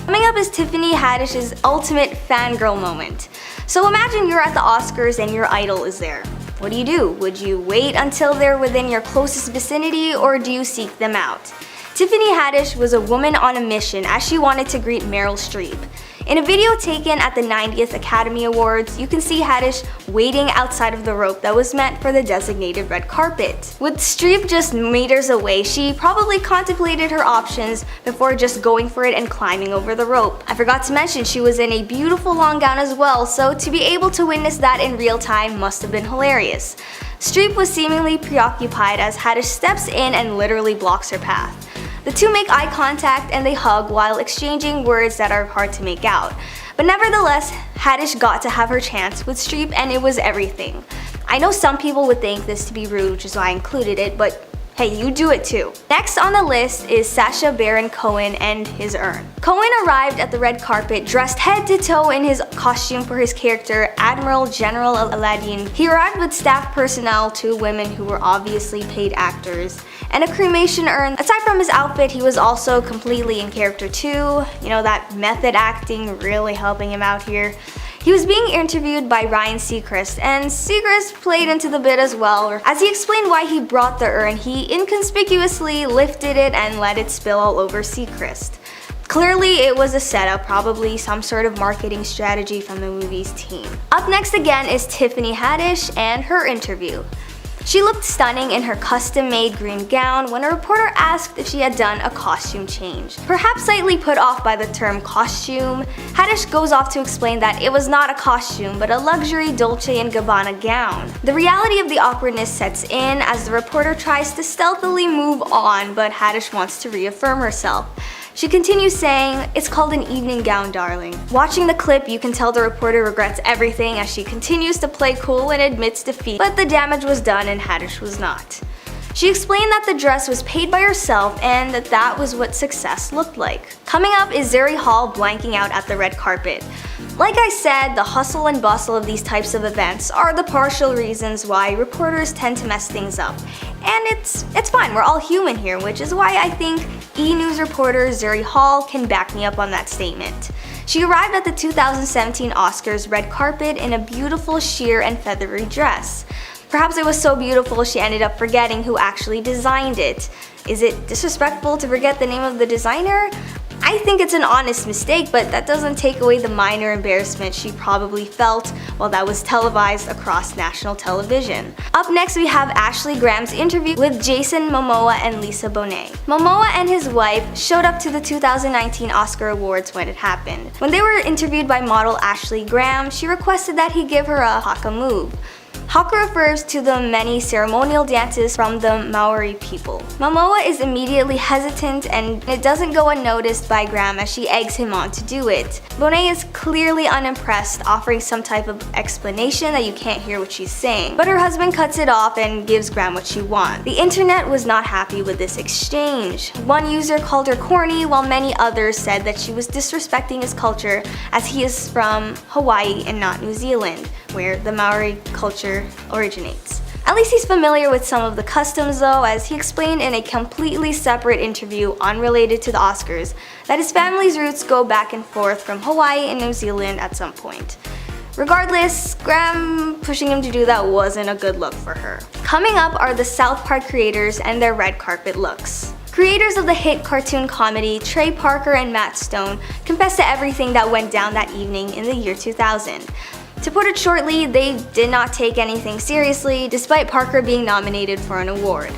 Coming up is Tiffany Haddish's ultimate fangirl moment. So imagine you're at the Oscars and your idol is there. What do? Would you wait until they're within your closest vicinity, or do you seek them out? Tiffany Haddish was a woman on a mission as she wanted to greet Meryl Streep. In a video taken at the 90th Academy Awards, you can see Haddish waiting outside of the rope that was meant for the designated red carpet. With Streep just meters away, she probably contemplated her options before just going for it and climbing over the rope. I forgot to mention she was in a beautiful long gown as well, so to be able to witness that in real time must have been hilarious. Streep was seemingly preoccupied as Haddish steps in and literally blocks her path. The two make eye contact and they hug while exchanging words that are hard to make out. But nevertheless, Haddish got to have her chance with Streep and it was everything. I know some people would think this to be rude, which is why I included it, but hey, you do it too. Next on the list is Sacha Baron Cohen and his urn. Cohen arrived at the red carpet dressed head to toe in his costume for his character Admiral General Aladdin. He arrived with staff personnel, 2 women who were obviously paid actors, and a cremation urn. Aside from his outfit, he was also completely in character too. That method acting really helping him out here. He was being interviewed by Ryan Seacrest, and Seacrest played into the bit as well. As he explained why he brought the urn, he inconspicuously lifted it and let it spill all over Seacrest. Clearly, it was a setup, probably some sort of marketing strategy from the movie's team. Up next again is Tiffany Haddish and her interview. She looked stunning in her custom-made green gown when a reporter asked if she had done a costume change. Perhaps slightly put off by the term costume, Haddish goes off to explain that it was not a costume but a luxury Dolce & Gabbana gown. The reality of the awkwardness sets in as the reporter tries to stealthily move on, but Haddish wants to reaffirm herself. She continues saying, "It's called an evening gown, darling." Watching the clip, you can tell the reporter regrets everything as she continues to play cool and admits defeat, but the damage was done and Haddish was not. She explained that the dress was paid by herself and that was what success looked like. Coming up is Zuri Hall blanking out at the red carpet. Like I said, the hustle and bustle of these types of events are the partial reasons why reporters tend to mess things up. And it's fine, we're all human here, which is why I think E! News reporter Zuri Hall can back me up on that statement. She arrived at the 2017 Oscars red carpet in a beautiful sheer and feathery dress. Perhaps it was so beautiful she ended up forgetting who actually designed it. Is it disrespectful to forget the name of the designer? I think it's an honest mistake, but that doesn't take away the minor embarrassment she probably felt while that was televised across national television. Up next we have Ashley Graham's interview with Jason Momoa and Lisa Bonet. Momoa and his wife showed up to the 2019 Oscar Awards when it happened. When they were interviewed by model Ashley Graham, she requested that he give her a haka move. Haka refers to the many ceremonial dances from the Maori people. Momoa is immediately hesitant and it doesn't go unnoticed by Graham as she eggs him on to do it. Bonet is clearly unimpressed, offering some type of explanation that you can't hear what she's saying, but her husband cuts it off and gives Graham what she wants. The internet was not happy with this exchange. One user called her corny, while many others said that she was disrespecting his culture as he is from Hawaii and not New Zealand, where the Maori culture originates. At least he's familiar with some of the customs though, as he explained in a completely separate interview unrelated to the Oscars that his family's roots go back and forth from Hawaii and New Zealand at some point. Regardless, Graham pushing him to do that wasn't a good look for her. Coming up are the South Park creators and their red carpet looks. Creators of the hit cartoon comedy, Trey Parker and Matt Stone, confessed to everything that went down that evening in the year 2000. To put it shortly, they did not take anything seriously, despite Parker being nominated for an award.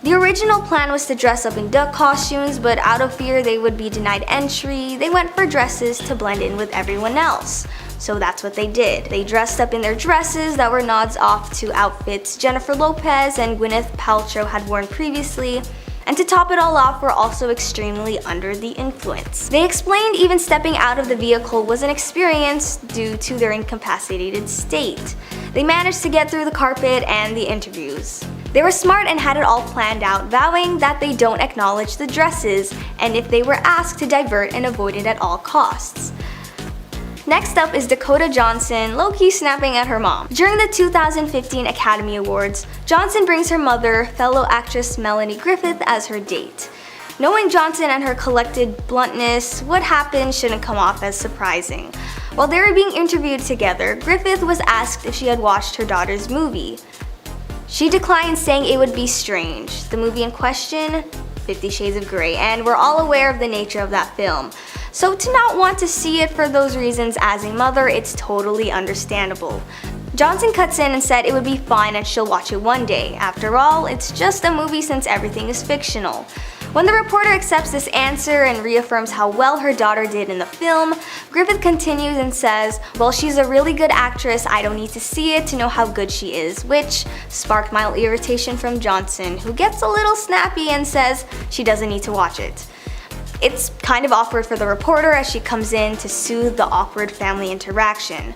The original plan was to dress up in duck costumes, but out of fear they would be denied entry, they went for dresses to blend in with everyone else. So that's what they did. They dressed up in their dresses that were nods off to outfits Jennifer Lopez and Gwyneth Paltrow had worn previously, and to top it all off, were also extremely under the influence. They explained even stepping out of the vehicle was an experience due to their incapacitated state. They managed to get through the carpet and the interviews. They were smart and had it all planned out, vowing that they don't acknowledge the dresses, and if they were asked to divert and avoid it at all costs. Next up is Dakota Johnson, low-key snapping at her mom. During the 2015 Academy Awards, Johnson brings her mother, fellow actress Melanie Griffith, as her date. Knowing Johnson and her collected bluntness, what happened shouldn't come off as surprising. While they were being interviewed together, Griffith was asked if she had watched her daughter's movie. She declined, saying it would be strange. The movie in question? 50 Shades of Grey, and we're all aware of the nature of that film. So to not want to see it for those reasons as a mother, it's totally understandable. Johnson cuts in and said it would be fine and she'll watch it one day. After all, it's just a movie since everything is fictional. When the reporter accepts this answer and reaffirms how well her daughter did in the film, Griffith continues and says, well, she's a really good actress, I don't need to see it to know how good she is, which sparked mild irritation from Johnson, who gets a little snappy and says she doesn't need to watch it. It's kind of awkward for the reporter as she comes in to soothe the awkward family interaction.